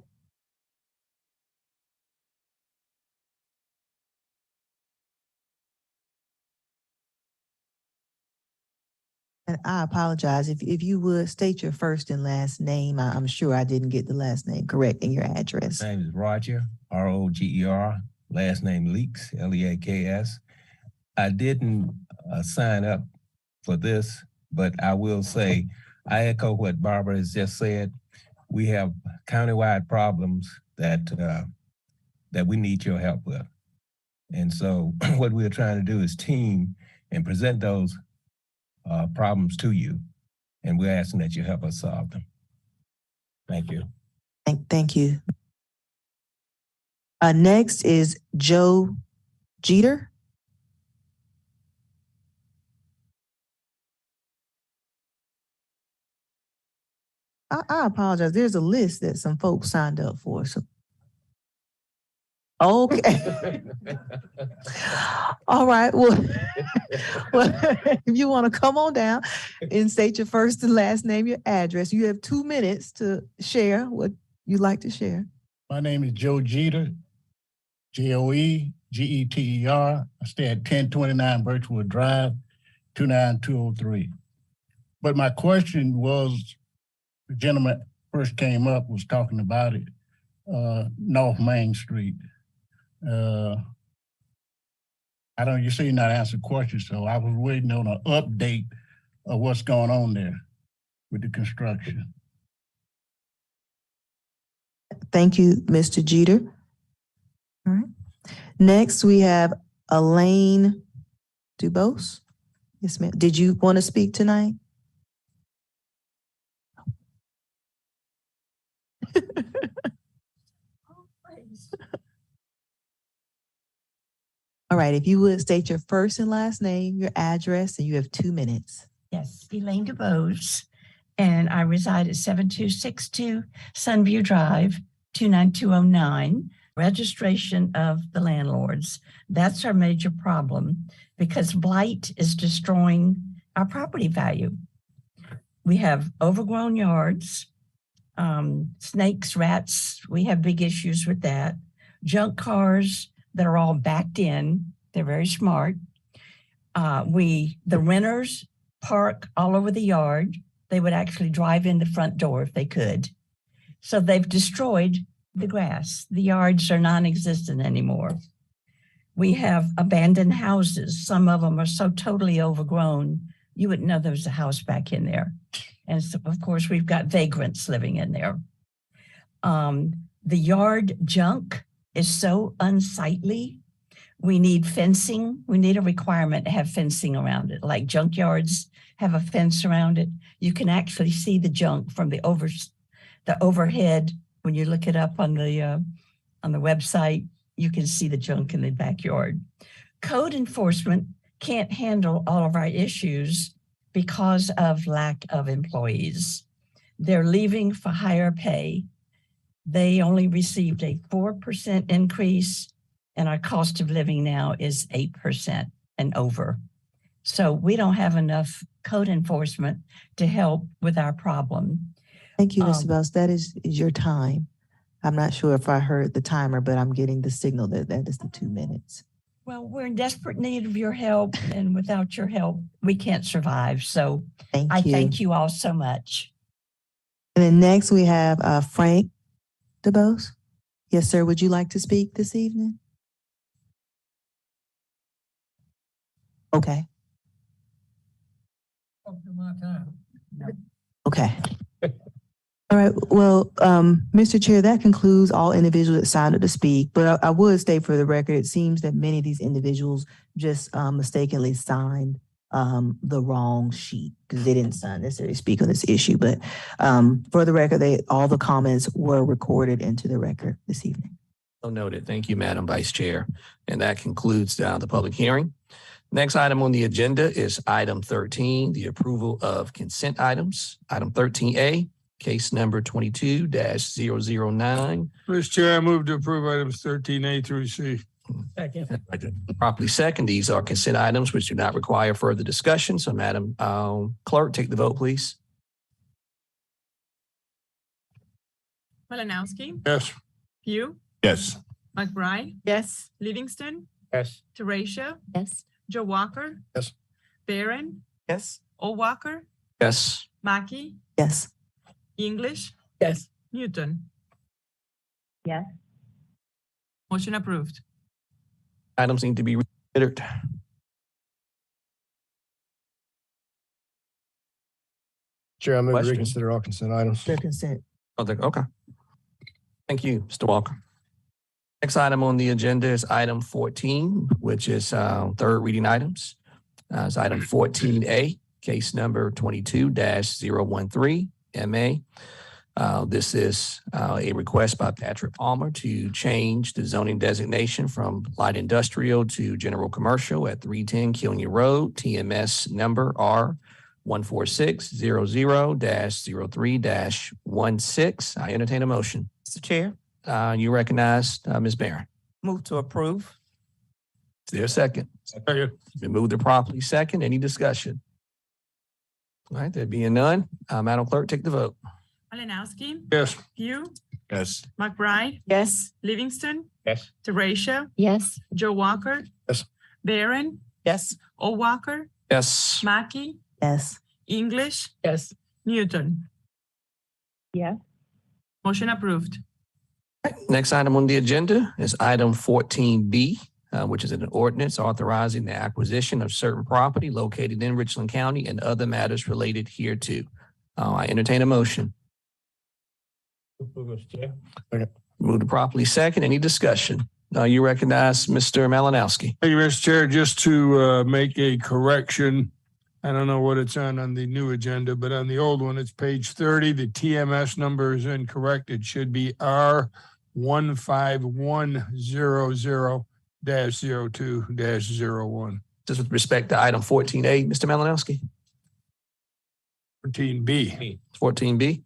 And I apologize if you would state your first and last name. I'm sure I didn't get the last name correct and your address. My name is Roger, R-O-G-E-R. Last name Leaks, L-E-A-K-S. I didn't sign up for this, but I will say, I echo what Barbara has just said. We have countywide problems that we need your help with. And so what we're trying to do is team and present those problems to you. And we're asking that you help us solve them. Thank you. Thank you. Next is Joe Jeter. I apologize. There's a list that some folks signed up for. So, okay. All right. Well, if you want to come on down and state your first and last name, your address, you have 2 minutes to share what you'd like to share. My name is Joe Jeter, Joegeter. I stay at 1029 Birchwood Drive, 29203. But my question was, the gentleman first came up was talking about it, North Main Street. You say you're not answering questions, so I was waiting on an update of what's going on there with the construction. Thank you, Mr. Jeter. All right. Next, we have Elaine Dubose. Yes, ma'am. Did you want to speak tonight? right, if you would state your first and last name, your address, and you have 2 minutes. Yes, Elaine DeBose, and I reside at 7262 Sunview Drive, 29209. Registration of the landlords. That's our major problem because blight is destroying our property value. We have overgrown yards, snakes, rats. We have big issues with that. Junk cars that are all backed in. They're very smart. The renters park all over the yard. They would actually drive in the front door if they could. So they've destroyed the grass. The yards are non-existent anymore. We have abandoned houses. Some of them are so totally overgrown, you wouldn't know there was a house back in there. And so, of course, we've got vagrants living in there. The yard junk is so unsightly. We need fencing. We need a requirement to have fencing around it, like junkyards have a fence around it. You can actually see the junk from the overhead. When you look it up on the website, you can see the junk in the backyard. Code enforcement can't handle all of our issues because of lack of employees. They're leaving for higher pay. They only received a 4% increase, and our cost of living now is 8% and over. So we don't have enough code enforcement to help with our problem. Thank you, Ms. Bells. That is your time. I'm not sure if I heard the timer, but I'm getting the signal that that is the 2 minutes. Well, we're in desperate need of your help, and without your help, we can't survive. So I thank you all so much. And then next we have Frank DeBose. Yes, sir. Would you like to speak this evening? Okay. Okay. All right. Well, Mr. Chair, that concludes all individuals that signed up to speak. But I would state for the record, it seems that many of these individuals just mistakenly signed the wrong sheet because they didn't necessarily speak on this issue. But for the record, all the comments were recorded into the record this evening. So noted. Thank you, Madam Vice Chair. And that concludes the public hearing. Next item on the agenda is item 13, the approval of consent items. Item 13A, case number 22-009. Mr. Chair, I move to approve items 13A through C. Second. Properly second. These are consent items which do not require further discussion. So Madam Clerk, take the vote, please. Malinowski, Yes. Pugh, Yes. McBride, Yes. Livingston, Yes. Teresia, Yes. Joe Walker. Yes. Barron, Yes. Walker, Yes. Mackey, Yes. English, Yes. Newton. Yes. Motion approved. Items need to be reconsidered. Chair, I move to Question? reconsider all consent items. The consent. Okay. Thank you, Mr. Walker. Next item on the agenda is item 14, which is third reading items. It's item 14A, case number 22-013, MA. This is a request by Patrick Palmer to change the zoning designation from light industrial to general commercial at 310 Killian Road, TMS number R14600-03-16. I entertain a motion. Mr. Chair, You recognize Ms. Barron. move to approve. Is there a second? Second. Been moved to properly second. Any discussion? All right, there being none, Madam Clerk, take the vote. Malinowski, Yes. Pugh, Yes. McBride, Yes. Livingston, Yes. Teresia, Yes. Joe Walker. Yes. Barron, Yes. Walker, Yes. Mackey, Yes. English, Yes. Newton. Yes. Motion approved. Next item on the agenda is item 14B, which is an ordinance authorizing the acquisition of certain property located in Richland County and other matters related hereto. I entertain a motion. Mr. Chair. Move to properly second. Any discussion? You recognize Mr. Malinowski. Thank you, Mr. Chair. Just to make a correction, I don't know what it's on the new agenda, but on the old one, it's page 30. The TMS number is incorrect. It should be R15100 -02-01. Just with respect to item 14A, Mr. Malinowski? 14B. 14B?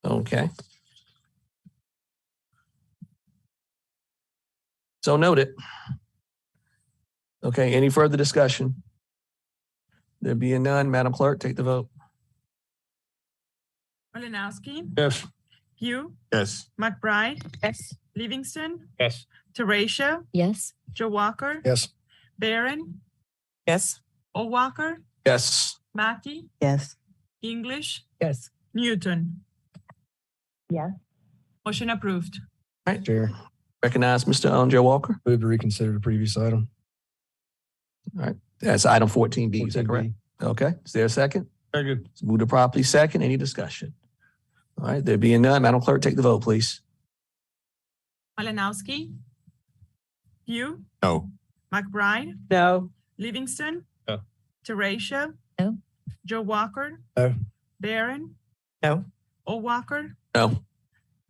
Okay. So noted. Okay, any further discussion? There being none, Madam Clerk, take the vote. Malinowski, Yes. Pugh, Yes. McBride, Yes. Livingston, Yes. Teratio, Yes. Joe Walker, Yes. Barron, Yes. O'Walker, Yes. Mackey, Yes. English, Yes. Newton. Yes. Motion approved. All right, Chair, recognize Mr. Joe Walker. move to reconsider the previous item. All right, that's item 14B, is that correct? 14B. Okay, is there a second? Second. Let's move to properly second. Any discussion? All right, there being none, Madam Clerk, take the vote, please. Malinowski, Pugh, No. McBride, No. Livingston, No. Teratio, No. Joe Walker, No. Barron, No. O'Walker, No.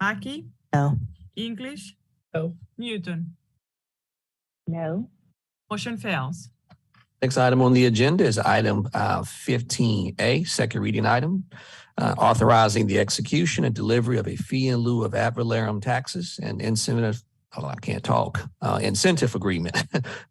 Mackey, No. English, No. Newton. No. Motion fails. Next item on the agenda is item 15A, second reading item, authorizing the execution and delivery of a fee in lieu of ad valorem taxes and incentive, incentive agreement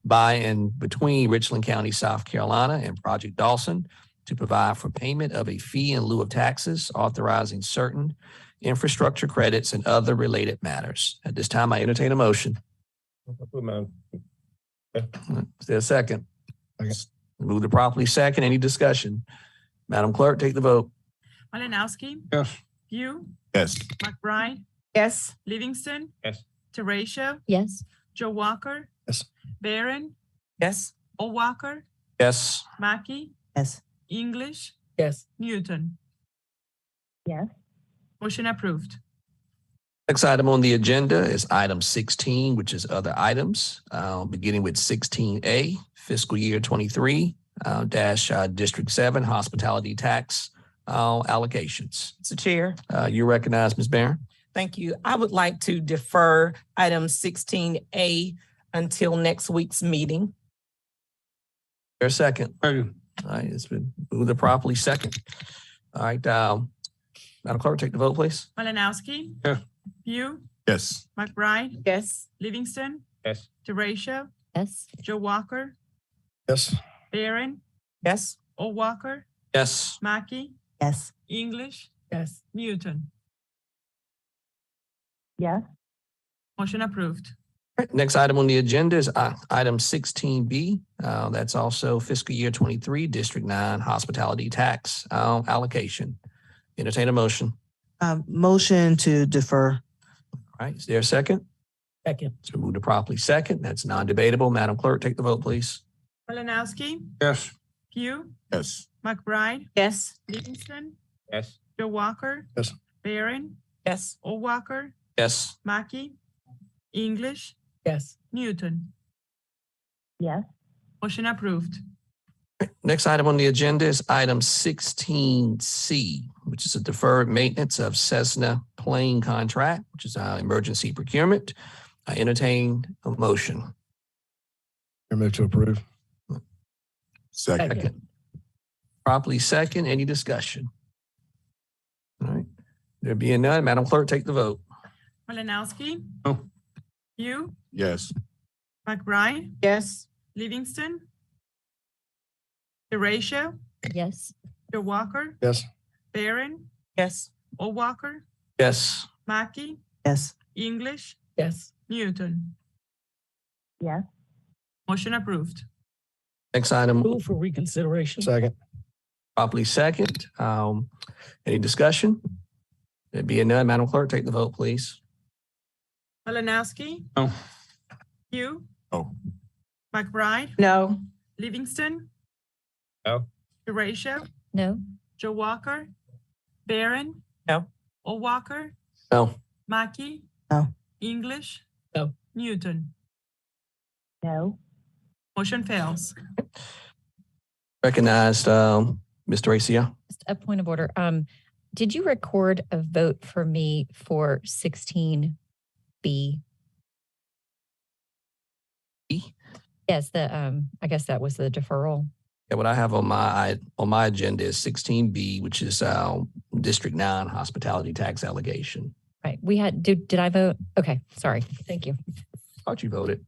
by and between Richland County, South Carolina and Project Dawson to provide for payment of a fee in lieu of taxes, authorizing certain infrastructure credits and other related matters. At this time, I entertain a motion. Is there a second? Move to properly second. Any discussion? Madam Clerk, take the vote. Malinowski, Yes. Pugh, Yes. McBride, Yes. Livingston, Yes. Teratio, Yes. Joe Walker, Yes. Barron, Yes. O'Walker, Yes. Mackey, Yes. English, Yes. Newton. Yes. Motion approved. Next item on the agenda is item 16, which is other items, beginning with 16A, fiscal year 23, District 7 hospitality tax allocations. Mr. Chair. You recognize, Ms. Barron? Thank you. I would like to defer item 16A until next week's meeting. There's a second. Second. All right, it's been moved to properly second. All right, Madam Clerk, take the vote, please. Malinowski, Yes. Pugh, Yes. McBride, Yes. Livingston, Yes. Teratio, Yes. Joe Walker, Yes. Barron, Yes. O'Walker, Yes. Mackey, Yes. English, Yes. Newton. Yes. Motion approved. All right, next item on the agenda is item 16B. That's also fiscal year 23, District 9 hospitality tax allocation. Entertain a motion. Motion to defer. All right, is there a second? Second. So move to properly second. That's non-debatable. Madam Clerk, take the vote, please. Malinowski, Yes. Pugh, Yes. McBride, Yes. Livingston, Yes. Joe Walker, Yes. Barron, Yes. O'Walker, Yes. Mackey, English, Yes. Newton. Yes. Motion approved. Next item on the agenda is item 16C, which is a deferred maintenance of Cessna plane contract, which is our emergency procurement. I entertain a motion. I move to approve. Second. Second. Properly second. Any discussion? All right. There being none, Madam Clerk, take the vote. Malinowski, No. Pugh, Yes. McBride, Yes. Livingston, Teratio, Yes. Joe Walker, Yes. Barron, Yes. O'Walker, Yes. Mackey, Yes. English, Yes. Newton. Yes. Motion approved. Next item, Move for reconsideration. Second. properly second. Any discussion? There being none, Madam Clerk, take the vote, please. Malinowski, No. Pugh, No. McBride, No. Livingston, No. Teratio, No. Joe Walker, Barron, No. O'Walker, No. Mackey, No. English, No. Newton. No. Motion fails. Recognized, Mr. Racio. Just a point of order. Did you record a vote for me for 16B? Yes, I guess that was the deferral. Yeah, what I have on my agenda is 16B, which is District 9 hospitality tax allegation. Right. We had, did I vote? Okay. Sorry. Thank you. Thought you voted.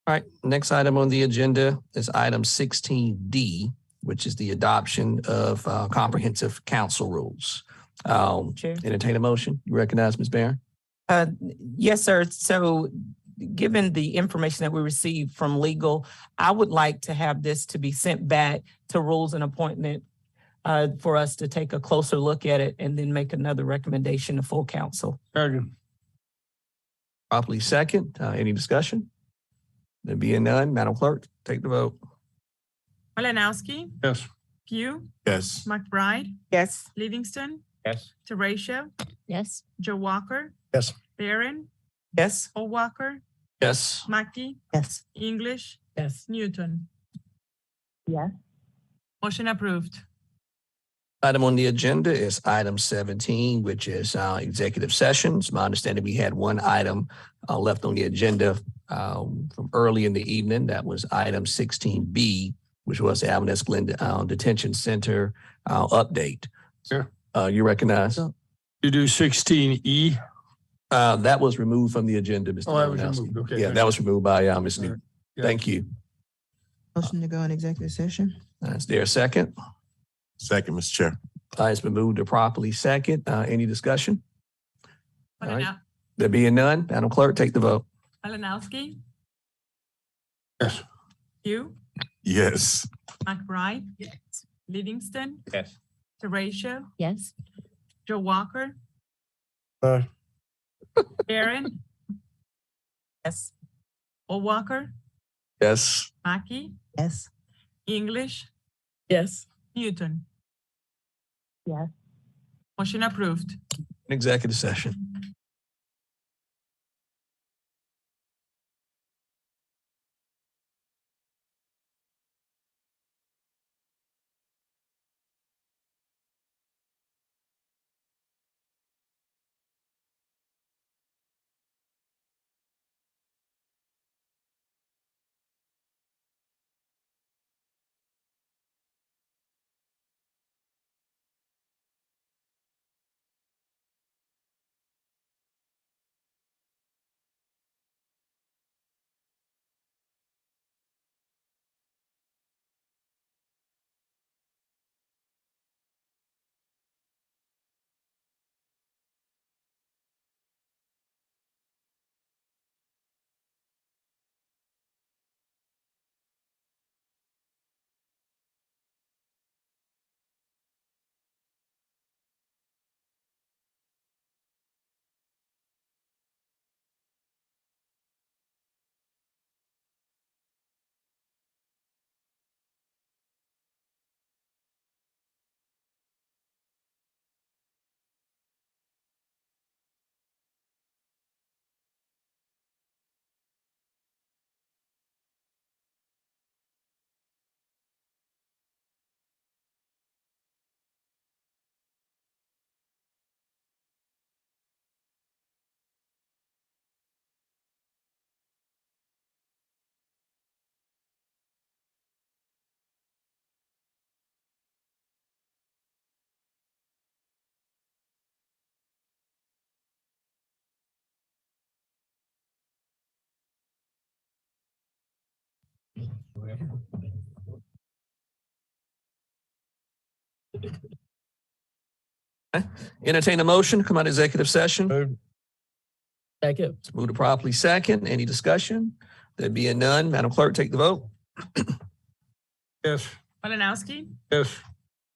All right. Next item on the agenda is item 16D, which is the adoption of comprehensive council rules. Chair. Entertain a motion. You recognize Ms. Barron? Yes, sir. So given the information that we received from legal, I would like to have this to be sent back to Rules and Appointment for us to take a closer look at it and then make another recommendation to full council. Second. Properly second. Any discussion? There being none, Madam Clerk, take the vote. Malinowski, Yes. Pugh, Yes. McBride, Yes. Livingston, Yes. Teratio, Yes. Joe Walker, Yes. Barron, Yes. O'Walker, Yes. Mackey, Yes. English, Yes. Newton. Yes. Motion approved. Item on the agenda is item 17, which is executive sessions. My understanding, we had one item left on the agenda from early in the evening. That was item 16B, which was the Allen S. Glenn Detention Center update. Sure. You recognize? You do 16E? That was removed from the agenda, Mr. Oh, that was Malinowski. removed. Okay. Yeah, that was removed by Ms. All right. Newton. Yeah. Thank you. Motion to go in executive session? Is there a second? Second, Mr. Chair. It's been moved to properly second. Any discussion? All right. Malinow- There being none, Madam Clerk, take the vote. Malinowski, Yes. Pugh, Yes. McBride, Livingston, Yes. Teratio, Yes. Joe Walker, Aye. Barron, Yes. O'Walker, Yes. Mackey, Yes. English, Yes. Newton. Yes. Motion approved. Executive session. Entertain a motion, come out of executive session. Second. Let's move to properly second. Any discussion? There being none, Madam Clerk, take the vote. Yes. Malinowski, Yes.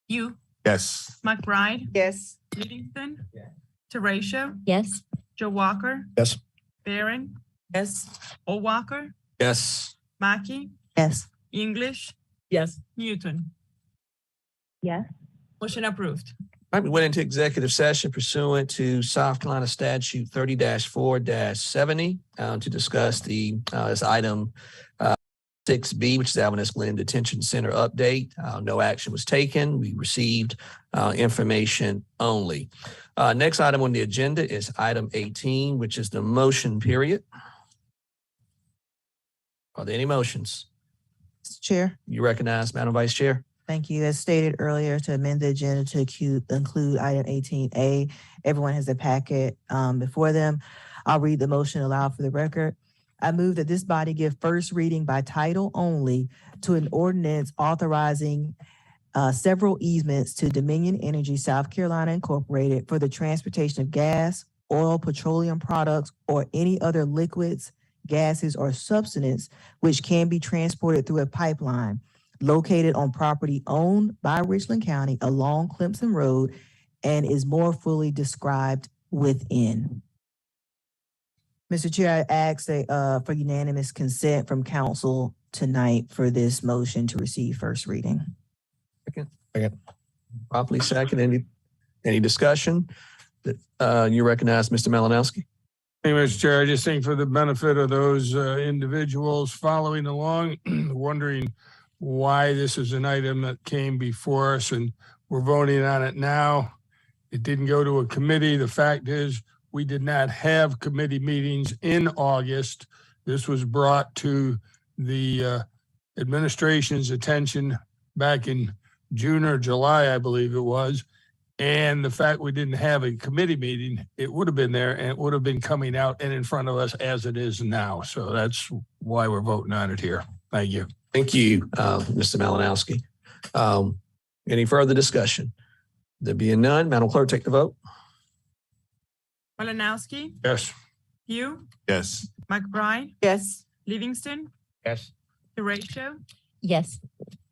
Pugh, Yes. McBride, Yes. Livingston, Teratio, Yes. Joe Walker, Yes. Barron, Yes. O'Walker, Yes. Mackey, Yes. English, Yes. Newton. Yes. Motion approved. All right, we went into executive session pursuant to South Carolina Statute 30-4-70 to discuss this item 6B, which is Allen S. Glenn Detention Center update. No action was taken. We received information only. Next item on the agenda is item 18, which is the motion period. Are there any motions? Mr. Chair, You recognize, Madam Vice Chair. thank you. As stated earlier, to amend the agenda to include item 18A. Everyone has a packet before them. I'll read the motion aloud for the record. I move that this body give first reading by title only to an ordinance authorizing several easements to Dominion Energy South Carolina Incorporated for the transportation of gas, oil, petroleum products, or any other liquids, gases, or substance which can be transported through a pipeline located on property owned by Richland County along Clemson Road and is more fully described within. Mr. Chair, I ask for unanimous consent from council tonight for this motion to receive first reading. Second. Properly second. Any discussion? You recognize Mr. Malinowski. Hey, Mr. Chair, I just think for the benefit of those individuals following along, wondering why this is an item that came before us and we're voting on it now. It didn't go to a committee. The fact is, we did not have committee meetings in August. This was brought to the administration's attention back in June or July, I believe it was. And the fact we didn't have a committee meeting, it would have been there and it would have been coming out and in front of us as it is now. So that's why we're voting on it here. Thank you. Thank you, Mr. Malinowski. Any further discussion? There being none, Madam Clerk, take the vote. Malinowski, Yes. Pugh, Yes. McBride, Yes. Livingston, Yes. Horatio, Yes.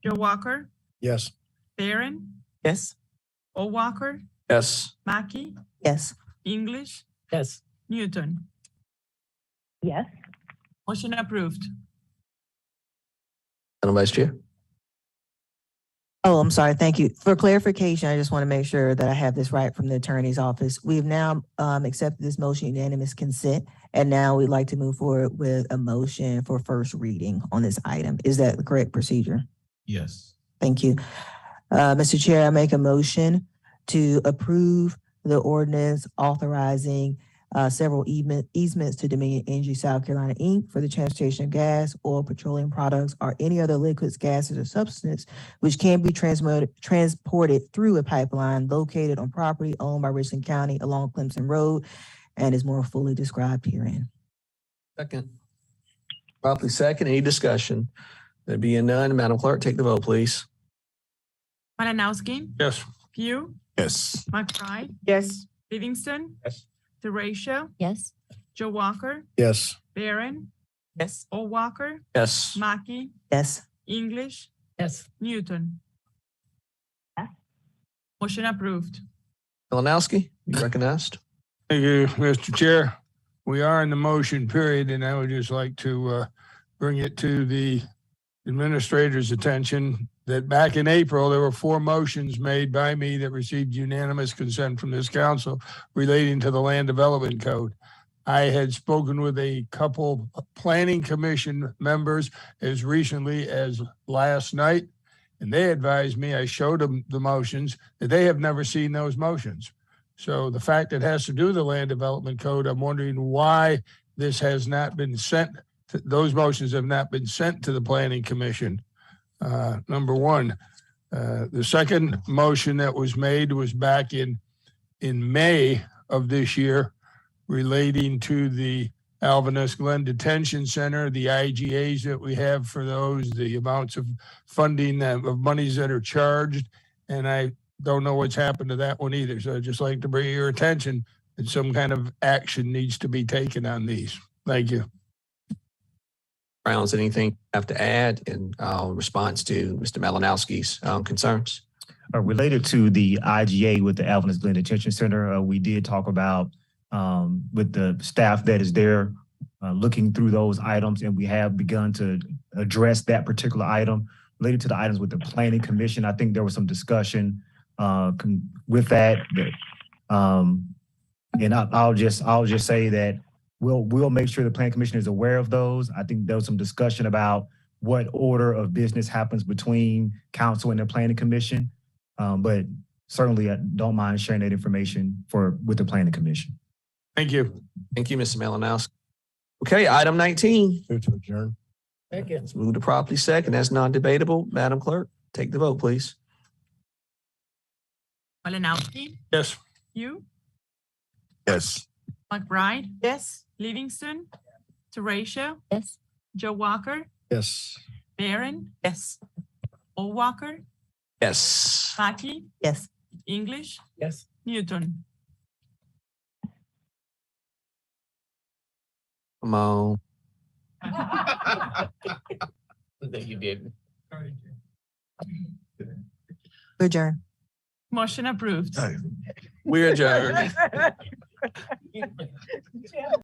Joe Walker, Yes. Barron, Yes. Walker, Yes. Mackey, Yes. English, Yes. Newton. Yes. Motion approved. Madam Vice Chair. Oh, I'm sorry. Thank you. For clarification, I just want to make sure that I have this right from the attorney's office. We've now accepted this motion unanimous consent, and now we'd like to move forward with a motion for first reading on this item. Is that the correct procedure? Yes. Thank you. Mr. Chair, I make a motion to approve the ordinance authorizing several easements to Dominion Energy South Carolina, Inc. for the transportation of gas, oil, petroleum products, or any other liquids, gases, or substance which can be transported through a pipeline located on property owned by Richland County along Clemson Road and is more fully described herein. Second. Properly second. Any discussion? There being none, Madam Clerk, take the vote, please. Malinowski, Yes. Pugh, Yes. McBride, Yes. Livingston, Yes. Horatio, Yes. Joe Walker, Yes. Barron, Yes. Walker, Yes. Mackey, Yes. English, Yes. Newton. Yes. Motion approved. Malinowski, you recognized. Thank you, Mr. Chair. We are in the motion period, and I would just like to bring it to the administrator's attention that back in April, there were 4 motions made by me that received unanimous consent from this council relating to the Land Development Code. I had spoken with a couple planning commission members as recently as last night, and they advised me, I showed them the motions, that they have never seen those motions. So the fact that it has to do with the Land Development Code, I'm wondering why this has not been sent, those motions have not been sent to the Planning Commission. Number one. The second motion that was made was back in May of this year relating to the Alvinus Glen Detention Center, the IGAs that we have for those, the amounts of funding of monies that are charged. And I don't know what's happened to that one either. So I'd just like to bring your attention that some kind of action needs to be taken on these. Thank you. Browns, anything you have to add in response to Mr. Malinowski's concerns? Related to the IGA with the Alvinus Glen Detention Center, we did talk about with the staff that is there looking through those items, and we have begun to address that particular item. Related to the items with the Planning Commission, I think there was some discussion with that. And I'll just say that we'll make sure the Planning Commission is aware of those. I think there was some discussion about what order of business happens between council and the Planning Commission. But certainly I don't mind sharing that information with the Planning Commission. Thank you. Thank you, Mr. Malinowski. Okay, item 19. Move to adjourn. It's moved to properly second. That's non-debatable. Madam Clerk, take the vote, please. Malinowski, Yes. you, Yes. McBride, Yes. Livingston, Teratio, Yes. Joe Walker, Yes. Barron, Yes. Walker, Yes. Mackey, Yes. English, Yes. Newton. Come on. That you did. Adjourn. Motion approved. We're adjourned.